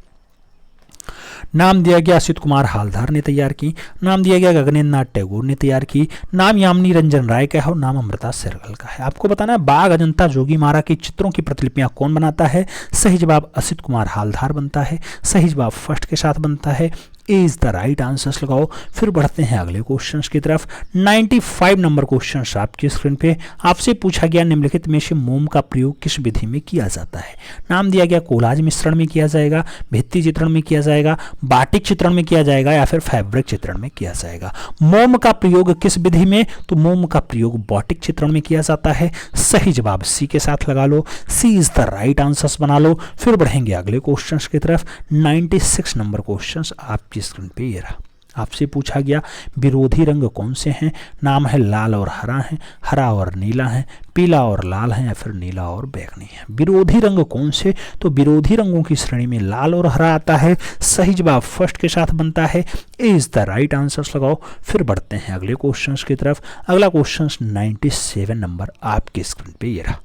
नाम दिया गया असित कुमार हालदार ने तैयार की, नाम दिया गया गगनेन्द्र नाथ टैगोर ने तैयार की, नाम यामिनी रंजन राय का है और नाम अमृता सहगल का है। आपको बताना है बाघ, अजंता, जोगीमारा की चित्रों की प्रतिलिपियां कौन बनाता है? सही जवाब असित कुमार हालदार बनता है। सही जवाब फर्स्ट के साथ बनता है, ए इज द राइट आंसर्स लगाओ। फिर बढ़ते हैं अगले क्वेश्चंस की तरफ। 95 नंबर क्वेश्चंस आपकी स्क्रीन पे आपसे पूछा गया, निम्नलिखित में से मोम का प्रयोग किस विधि में किया जाता है? नाम दिया गया कोलाज मिश्रण में किया जाएगा, भित्ति चित्रण में किया जाएगा, बाटिक चित्रण में किया जाएगा या फिर फैब्रिक चित्रण में किया जाएगा। मोम का प्रयोग किस विधि में? तो मोम का प्रयोग बाटिक चित्रण में किया जाता है। सही जवाब सी के साथ लगा लो, सी इज द राइट आंसर्स बना लो। फिर बढ़ेंगे अगले क्वेश्चंस की तरफ। 96 नंबर क्वेश्चंस आपकी स्क्रीन पे ये रहा। आपसे पूछा गया, विरोधी रंग कौन से हैं? नाम है लाल और हरा है, हरा और नीला है, पीला और लाल है या फिर नीला और बैंगनी है। विरोधी रंग कौन से? तो विरोधी रंगों की श्रेणी में लाल और हरा आता है। सही जवाब फर्स्ट के साथ बनता है, ए इज द राइट आंसर्स लगाओ। फिर बढ़ते हैं अगले क्वेश्चंस की तरफ। अगला क्वेश्चन 97 नंबर आपके स्क्रीन पे ये रहा।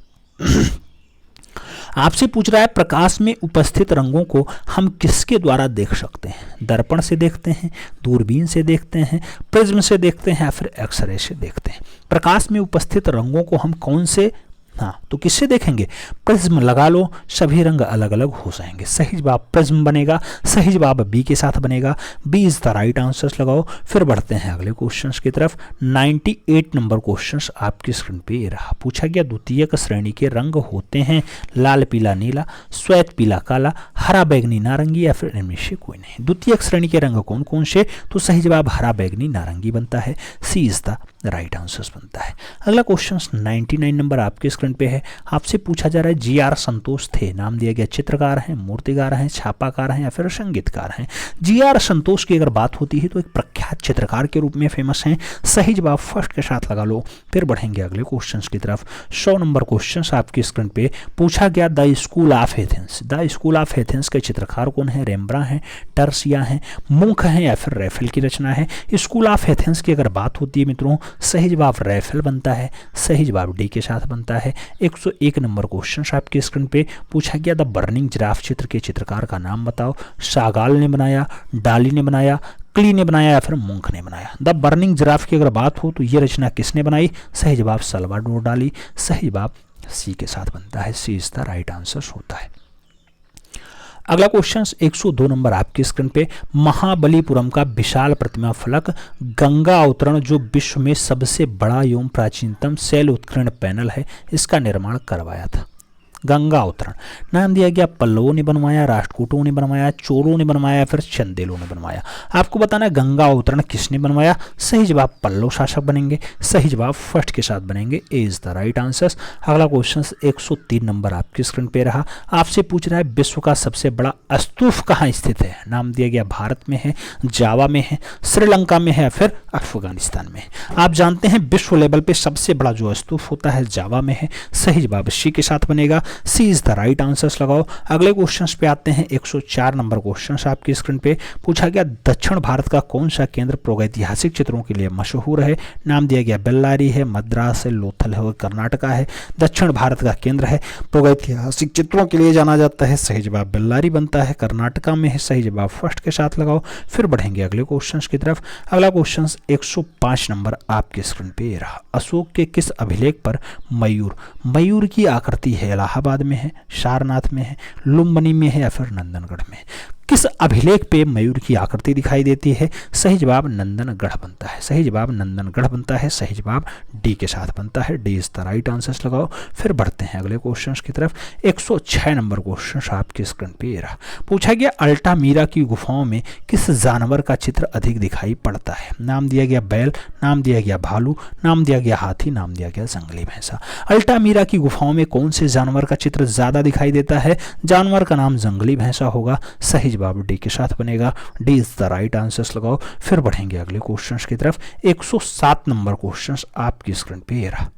आपसे पूछ रहा है, प्रकाश में उपस्थित रंगों को हम किसके द्वारा देख सकते हैं? दर्पण से देखते हैं, दूरबीन से देखते हैं, प्रिज्म से देखते हैं या फिर एक्सरे से देखते हैं? प्रकाश में उपस्थित रंगों को हम कौन से, हाँ तो किससे देखेंगे? प्रिज्म लगा लो, सभी रंग अलग अलग हो जाएंगे। सही जवाब प्रिज्म बनेगा। सही जवाब बी के साथ बनेगा, B is the right answers लगाओ। फिर बढ़ते हैं अगले क्वेश्चंस की तरफ। 98 नंबर क्वेश्चंस आपकी स्क्रीन पे ये रहा। पूछा गया, द्वितीयक श्रेणी के रंग होते हैं लाल पीला नीला, श्वेत पीला काला, हरा बैगनी नारंगी या फिर इनमें से कोई नहीं। द्वितीयक श्रेणी के रंग कौन कौन से? तो सही जवाब हरा बैगनी नारंगी बनता है, सी इज द राइट आंसर्स बनता है। अगला क्वेश्चन 99 नंबर आपके स्क्रीन पे है। आपसे पूछा जा रहा है, जी.आर. संतोष थे, नाम दिया गया चित्रकार हैं, मूर्तिकार हैं, छापाकार हैं या फिर संगीतकार हैं। जी.आर. संतोष की अगर बात होती है तो एक प्रख्यात चित्रकार के रूप में फेमस हैं। सही जवाब फर्स्ट के साथ लगा लो। फिर बढ़ेंगे अगले क्वेश्चन की तरफ। 100 नंबर क्वेश्चन आपकी स्क्रीन पे पूछा गया, the school of Athens, the school of Athens के चित्रकार कौन है? रेम्ब्रा हैं, टर्सिया हैं, मुंख हैं या फिर रैफेल की रचना है। स्कूल ऑफ एथेंस की अगर बात होती है मित्रों, सही जवाब रैफेल बनता है। सही जवाब डी के साथ बनता है। 101 नंबर क्वेश्चन आपकी स्क्रीन पे पूछा गया, द बर्निंग जिराफ चित्र के चित्रकार का नाम बताओ। शागाल ने बनाया, डाली ने बनाया, क्ली ने बनाया या फिर मुंख ने बनाया। द बर्निंग जिराफ की अगर बात हो तो ये रचना किसने बनाई? सही जवाब सल्वाडोर डाली। सही जवाब सी के साथ बनता है, सी इज द राइट आंसर होता है। अगला क्वेश्चन 102 नंबर आपकी स्क्रीन पे, महाबलीपुरम का विशाल प्रतिमा फलक गंगा अवतरण जो विश्व में सबसे बड़ा एवं प्राचीनतम शैल उत्कीर्ण पैनल है, इसका निर्माण करवाया था? गंगा अवतरण नाम दिया गया, पल्लवों ने बनवाया, राष्ट्रकूटों ने बनवाया, चोरों ने बनवाया या फिर चंदेलों ने बनवाया। आपको बताना है गंगा अवतरण किसने बनवाया? सही जवाब पल्लव शासक बनेंगे। सही जवाब फर्स्ट के साथ बनेंगे, ए इज द राइट आंसर। अगला क्वेश्चन 103 नंबर आपकी स्क्रीन पे रहा। आपसे पूछ रहा है, विश्व का सबसे बड़ा स्तूप कहाँ स्थित है? नाम दिया गया भारत में है, जावा में है, श्रीलंका में है या फिर अफगानिस्तान में। आप जानते हैं विश्व लेवल पे सबसे बड़ा जो स्तूप होता है जावा में है। सही जवाब सी के साथ बनेगा, सी इज द राइट आंसर्स लगाओ। अगले क्वेश्चन पे आते हैं। 104 नंबर क्वेश्चन आपकी स्क्रीन पे पूछा गया, दक्षिण भारत का कौन सा केंद्र प्रागैतिहासिक चित्रों के लिए मशहूर है? नाम दिया गया बेल्लारी है, मद्रास है, लोथल है और कर्नाटका है। दक्षिण भारत का केंद्र है, प्रागैतिहासिक चित्रों के लिए जाना जाता है। सही जवाब बेल्लारी बनता है, कर्नाटका में है। सही जवाब फर्स्ट के साथ लगाओ। फिर बढ़ेंगे अगले क्वेश्चन की तरफ। अगला क्वेश्चन 105 नंबर आपकी स्क्रीन पे रहा। अशोक के किस अभिलेख पर मयूर की आकृति है? इलाहाबाद में है, सारनाथ में है, लुम्बिनी में है या फिर नंदनगढ़ में? किस अभिलेख पे मयूर की आकृति दिखाई देती है? सही जवाब नंदनगढ़ बनता है। सही जवाब नंदनगढ़ बनता है। सही जवाब डी के साथ बनता है। D is the right answer लगाओ। फिर बढ़ते हैं अगले क्वेश्चन की तरफ। 106 नंबर क्वेश्चन आपके स्क्रीन पे ये रहा। पूछा गया अल्टामीरा की गुफाओं में किस जानवर का चित्र अधिक दिखाई पड़ता है? नाम दिया गया बैल, नाम दिया गया भालू, नाम दिया गया हाथी, नाम दिया गया जंगली भैंसा। अल्टामीरा की गुफाओं में कौन से जानवर का चित्र ज्यादा दिखाई देता है? जानवर का नाम जंगली भैंसा होगा। सही जवाब डी के साथ बनेगा। D is the right answer लगाओ। फिर बढ़ेंगे अगले क्वेश्चन की तरफ। 107 नंबर क्वेश्चन आपकी स्क्रीन पे ये रहा।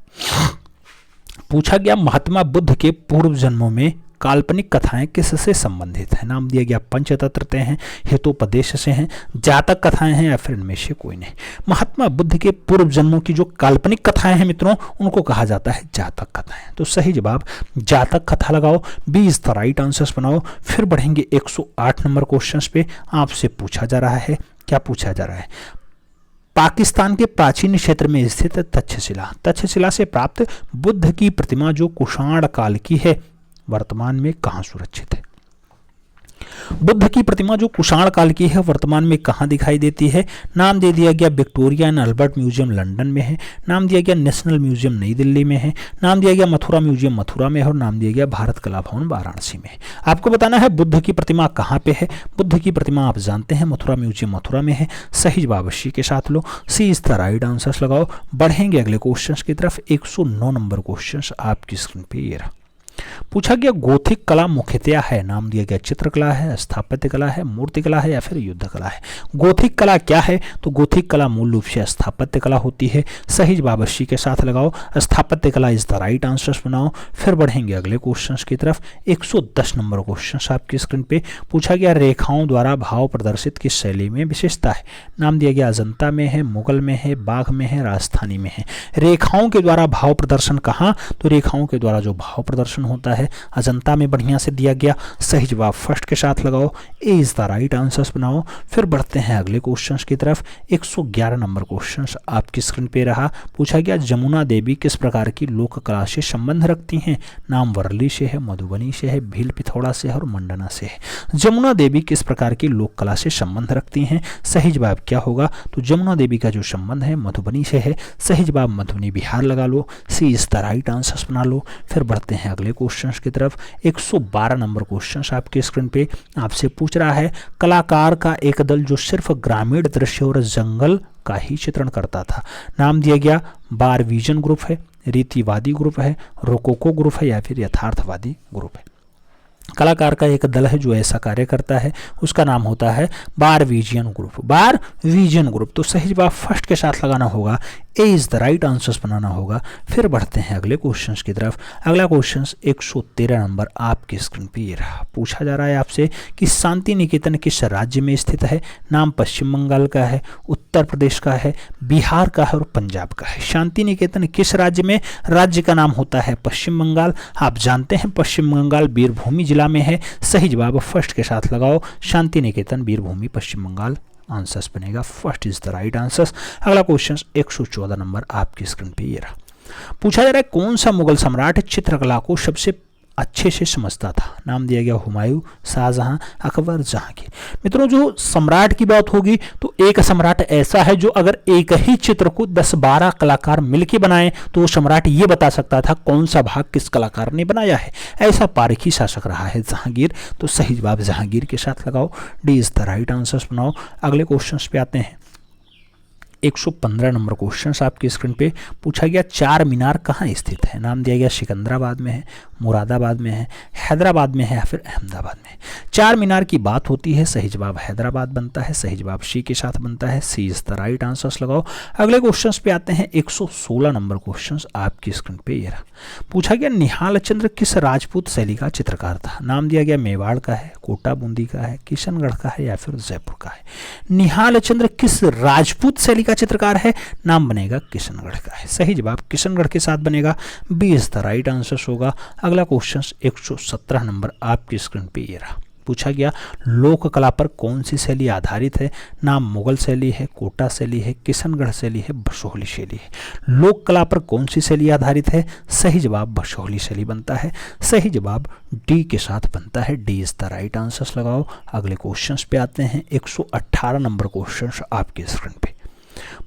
पूछा गया महात्मा बुद्ध के पूर्व जन्मों में काल्पनिक कथाएं किससे संबंधित हैं? नाम दिया गया पंचतंत्र हैं, हितोपदेश से हैं, जातक कथाएं हैं, या फिर इनमें से कोई नहीं। महात्मा बुद्ध के पूर्व जन्मों की जो काल्पनिक कथाएं हैं मित्रों, उनको कहा जाता है जातक कथाएं। तो सही जवाब जातक कथा लगाओ। B is the right answers बनाओ। फिर बढ़ेंगे 108 नंबर क्वेश्चन पे। आपसे पूछा जा रहा है, क्या पूछा जा रहा है? पाकिस्तान के प्राचीन क्षेत्र में स्थित तक्षशिला, तक्षशिला से प्राप्त बुद्ध की प्रतिमा जो कुषाण काल की है, वर्तमान में कहाँ सुरक्षित है? बुद्ध की प्रतिमा जो कुषाण काल की है, वर्तमान में कहाँ दिखाई देती है? नाम दे दिया गया Victoria and Albert museum London में है, नाम दिया गया नेशनल म्यूजियम नई दिल्ली में है, नाम दिया गया मथुरा म्यूजियम मथुरा में है, और नाम दिया गया भारत कला भवन वाराणसी में है। आपको बताना है बुद्ध की प्रतिमा कहाँ पे है। बुद्ध की प्रतिमा आप जानते हैं मथुरा म्यूजियम मथुरा में है। सही जवाब सी के साथ लो। सी इज द राइट आंसर लगाओ। बढ़ेंगे अगले क्वेश्चन की तरफ। 109 नंबर क्वेश्चन आपकी स्क्रीन पे ये रहा। पूछा गया गोथिक कला मुख्यतया है? नाम दिया गया चित्रकला है, स्थापत्य कला है, मूर्ति कला है, या फिर युद्ध कला है। गोथिक कला क्या है? तो गोथिक कला मूल रूप से स्थापत्य कला होती है। सही जवाब सी के साथ लगाओ। स्थापत्य कला इज द राइट आंसर बनाओ। फिर बढ़ेंगे अगले क्वेश्चन की तरफ। 110 नंबर क्वेश्चन आपकी स्क्रीन पे। पूछा गया रेखाओं द्वारा भाव प्रदर्शित किस शैली में विशेषता है? नाम दिया गया अजंता में है, मुगल में है, बाघ में है, राजस्थानी में है। रेखाओं के द्वारा भाव प्रदर्शन कहाँ? तो रेखाओं के द्वारा जो भाव प्रदर्शन होता है अजंता में बढ़िया से दिया गया। सही जवाब फर्स्ट के साथ लगाओ। ए इज द राइट आंसर्स बनाओ। फिर बढ़ते हैं अगले क्वेश्चंस की तरफ। 111 नंबर क्वेश्चंस आपकी स्क्रीन पे रहा। पूछा गया जमुना देवी किस प्रकार की लोक कला से संबंध रखती हैं? नाम वर्ली से है, मधुबनी से है, भील पिथौड़ा से है, और मंडना से है। जमुना देवी किस प्रकार की लोक कला से संबंध रखती हैं? सही जवाब क्या होगा? तो जमुना देवी का जो संबंध है मधुबनी से है। सही जवाब मधुबनी बिहार लगा लो। सी इज द राइट आंसर्स बना लो। फिर बढ़ते हैं अगले क्वेश्चन की तरफ। 112 नंबर क्वेश्चन आपके स्क्रीन पे आपसे पूछ रहा है कलाकार का एक दल जो सिर्फ ग्रामीण दृश्य और जंगल का ही चित्रण करता था। नाम दिया गया बारविजन ग्रुप है, रीतिवादी ग्रुप है, रोकोको ग्रुप है, या फिर यथार्थवादी ग्रुप है। कलाकार का एक दल है जो ऐसा कार्य करता है, उसका नाम होता है बारविजियन ग्रुप। बारविजियन ग्रुप। तो सही जवाब फर्स्ट के साथ लगाना होगा। ए इज द राइट आंसर्स बनाना होगा। फिर बढ़ते हैं अगले क्वेश्चन की तरफ। अगला क्वेश्चन 113 नंबर आपकी स्क्रीन पे ये रहा। पूछा जा रहा है आपसे कि शांति निकेतन किस राज्य में स्थित है? नाम पश्चिम बंगाल का है, उत्तर प्रदेश का है, बिहार का है, और पंजाब का है। शांति निकेतन किस राज्य में? राज्य का नाम होता है पश्चिम बंगाल। आप जानते हैं पश्चिम बंगाल बीरभूमि जिला में है। सही जवाब फर्स्ट के साथ लगाओ। शांति निकेतन बीरभूमि पश्चिम बंगाल आंसर्स बनेगा। First is the right answers. अगला क्वेश्चन 114 नंबर आपकी स्क्रीन पे ये रहा। पूछा जा रहा है कौन सा मुगल सम्राट चित्रकला को सबसे अच्छे से समझता था? नाम दिया गया हुमायूं, शाहजहां, अकबर, जहांगीर। मित्रों जो सम्राट की बात होगी तो एक सम्राट ऐसा है जो अगर एक ही चित्र को 10-12 कलाकार मिलकर बनाए तो वो सम्राट ये बता सकता था कौन सा भाग किस कलाकार ने बनाया है। ऐसा पारखी शासक रहा है जहांगीर। तो सही जवाब जहांगीर के साथ लगाओ। D is the right answers बनाओ। अगले क्वेश्चन पे आते हैं। 115 नंबर क्वेश्चन आपकी स्क्रीन पे। पूछा गया चार मीनार कहाँ स्थित है? नाम दिया गया सिकंदराबाद में है, मुरादाबाद में है, हैदराबाद में है, या फिर अहमदाबाद में। चार मीनार की बात होती है। सही जवाब हैदराबाद बनता है। सही जवाब सी के साथ बनता है। सी इज द राइट आंसर्स लगाओ। अगले क्वेश्चन पे आते हैं। 116 नंबर क्वेश्चन आपकी स्क्रीन पे ये रहा। पूछा गया निहाल चंद्र किस राजपूत शैली का चित्रकार था? नाम दिया गया मेवाड़ का है, कोटा बूंदी का है, किशनगढ़ का है, या फिर जयपुर का है। निहाल चंद्र किस राजपूत शैली का चित्रकार है? नाम बनेगा किशनगढ़ का है। सही जवाब किशनगढ़ के साथ बनेगा। B is the right answer होगा। अगला क्वेश्चन 117 नंबर आपकी स्क्रीन पे ये रहा। पूछा गया लोक कला पर कौन सी शैली आधारित है? नाम मुगल शैली है, कोटा शैली है, किशनगढ़ शैली है, भसोहली शैली है। लोक कला पर कौन सी शैली आधारित है? सही जवाब भसोहली शैली बनता है। सही जवाब डी के साथ बनता है। D is the right answer लगाओ। अगले क्वेश्चंस पे आते हैं। 118 नंबर क्वेश्चन आपके स्क्रीन पे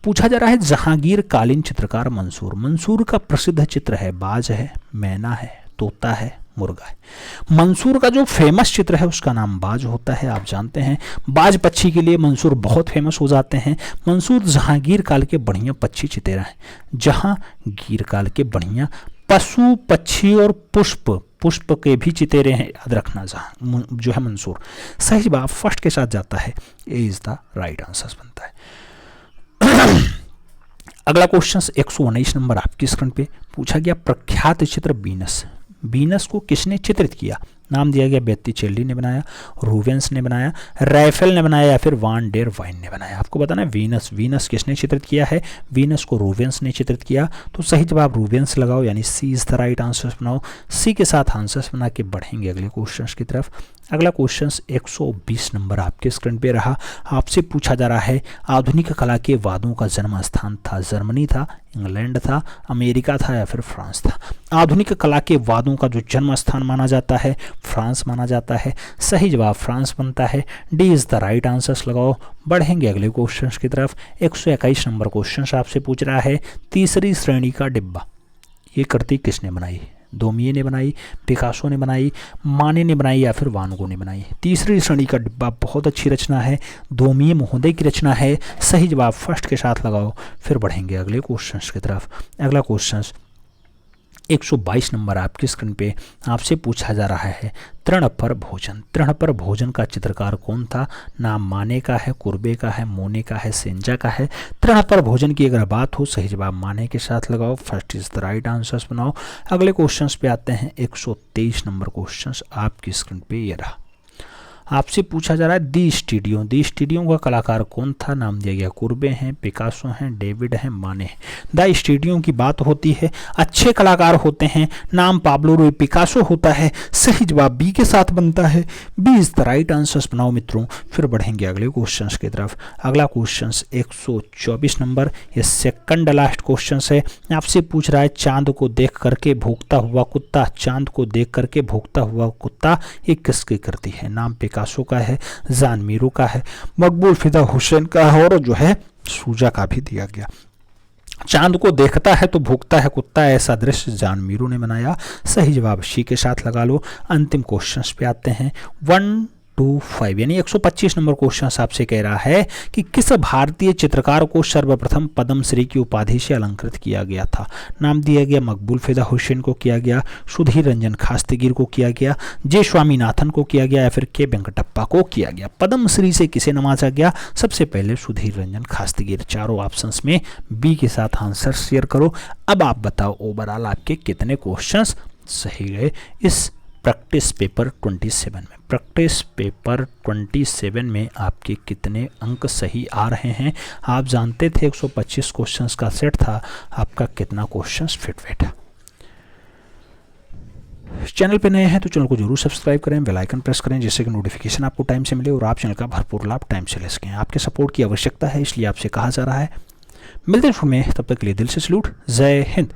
पूछा जा रहा है जहांगीर कालीन चित्रकार मंसूर। मंसूर का प्रसिद्ध चित्र है बाज है, मैना है, तोता है, मुर्गा है। मंसूर का जो फेमस चित्र है उसका नाम बाज होता है। आप जानते हैं बाज पक्षी के लिए मंसूर बहुत फेमस हो जाते हैं। मंसूर जहांगीर काल के बढ़िया पक्षी चितेरा है। जहांगीर काल के बढ़िया पशु पक्षी और पुष्प के भी चितेरे हैं, याद रखना। जहां जो है मंसूर। सही जवाब फर्स्ट के साथ जाता है। ए इज द राइट आंसर बनता है। अगला क्वेश्चन 119 नंबर आपकी स्क्रीन पे पूछा गया प्रख्यात चित्र वीनस। वीनस को किसने चित्रित किया? नाम दिया गया बेत्तीचेल्ली ने बनाया, रूवेंस ने बनाया, राइफेल ने बनाया या फिर वान डेर वाइन ने बनाया। आपको बताना है वीनस किसने चित्रित किया है? वीनस को रूवेंस ने चित्रित किया। तो सही जवाब रूवेंस लगाओ, यानी सी इज द राइट आंसर बनाओ। सी के साथ आंसर्स बना के बढ़ेंगे अगले क्वेश्चन की तरफ। अगला क्वेश्चन 120 नंबर आपके स्क्रीन पे रहा। आपसे पूछा जा रहा है आधुनिक कला के वादों का जन्म स्थान था जर्मनी था, इंग्लैंड था, अमेरिका था या फिर फ्रांस था। आधुनिक कला के वादों का जो जन्म स्थान माना जाता है फ्रांस माना जाता है। सही जवाब फ्रांस बनता है। D is the right answers लगाओ। बढ़ेंगे अगले क्वेश्चन की तरफ। 121 नंबर क्वेश्चन आपसे पूछ रहा है तीसरी श्रेणी का डिब्बा ये कृति किसने बनाई? दोमिये ने बनाई, पिकासो ने बनाई, माने ने बनाई या फिर वान गो ने बनाई। तीसरी श्रेणी का डिब्बा बहुत अच्छी रचना है, दोमिये महोदय की रचना है। सही जवाब फर्स्ट के साथ लगाओ। फिर बढ़ेंगे अगले क्वेश्चन की तरफ। अगला क्वेश्चन 122 नंबर आपकी स्क्रीन पे आपसे पूछा जा रहा है तृण पर भोजन। तृण पर भोजन का चित्रकार कौन था? नाम माने का है, कुर्बे का है, मोने का है, सेंजा का है। तृण पर भोजन की अगर बात हो सही जवाब माने के साथ लगाओ। First is the right answers बनाओ। अगले क्वेश्चंस पे आते हैं। 123 नंबर क्वेश्चंस आपकी स्क्रीन पे ये रहा। आपसे पूछा जा रहा है दी स्टूडियो का कलाकार कौन था? नाम दिया गया कुर्बे हैं, पिकासो हैं, डेविड हैं, माने हैं। द स्टूडियो की बात होती है, अच्छे कलाकार होते हैं, नाम पाब्लो रूई पिकासो होता है। सही जवाब बी के साथ बनता है। B is the right answers बनाओ मित्रों। फिर बढ़ेंगे अगले क्वेश्चन की तरफ। अगला क्वेश्चन 124 नंबर, ये सेकंड लास्ट क्वेश्चन है। आपसे पूछ रहा है चांद को देख करके भूखता हुआ कुत्ता। चांद को देख करके भूखता हुआ कुत्ता ये किसकी कृति है? नाम पिकासो का है, जान मीरू का है, मकबूल फिदा हुसैन का है और जो है सूजा का भी दिया गया। चांद को देखता है तो भूखता है कुत्ता, ऐसा दृश्य जान मीरू ने बनाया। सही जवाब सी के साथ लगा लो। अंतिम क्वेश्चन पे आते हैं। 125 यानी 125 नंबर क्वेश्चन आपसे कह रहा है कि किस भारतीय चित्रकार को सर्वप्रथम पद्मश्री की उपाधि से अलंकृत किया गया था? नाम दिया गया मकबूल फिदा हुसैन को किया गया, सुधीर रंजन खास्तीगिर को किया गया, जे स्वामीनाथन को किया गया या फिर के वेंकटप्पा को किया गया। पद्मश्री से किसे नवाजा गया? सबसे पहले सुधीर रंजन खास्तीगिर। चारों ऑप्शंस में बी के साथ आंसर शेयर करो। अब आप बताओ ओवरऑल आपके कितने क्वेश्चंस सही गए इस प्रैक्टिस पेपर 27 में? प्रैक्टिस पेपर 27 में आपके कितने अंक सही आ रहे हैं? आप जानते थे 125 क्वेश्चंस का सेट था, आपका कितना क्वेश्चंस फिट बैठा? चैनल पे नए हैं तो चैनल को जरूर सब्सक्राइब करें, बेल आइकन प्रेस करें जिससे कि नोटिफिकेशन आपको टाइम से मिले और आप चैनल का भरपूर लाभ टाइम से ले सकें। आपके सपोर्ट की आवश्यकता है इसलिए आपसे कहा जा रहा है। मिलते हैं में, तब तक के लिए दिल से सैल्यूट। जय हिंद।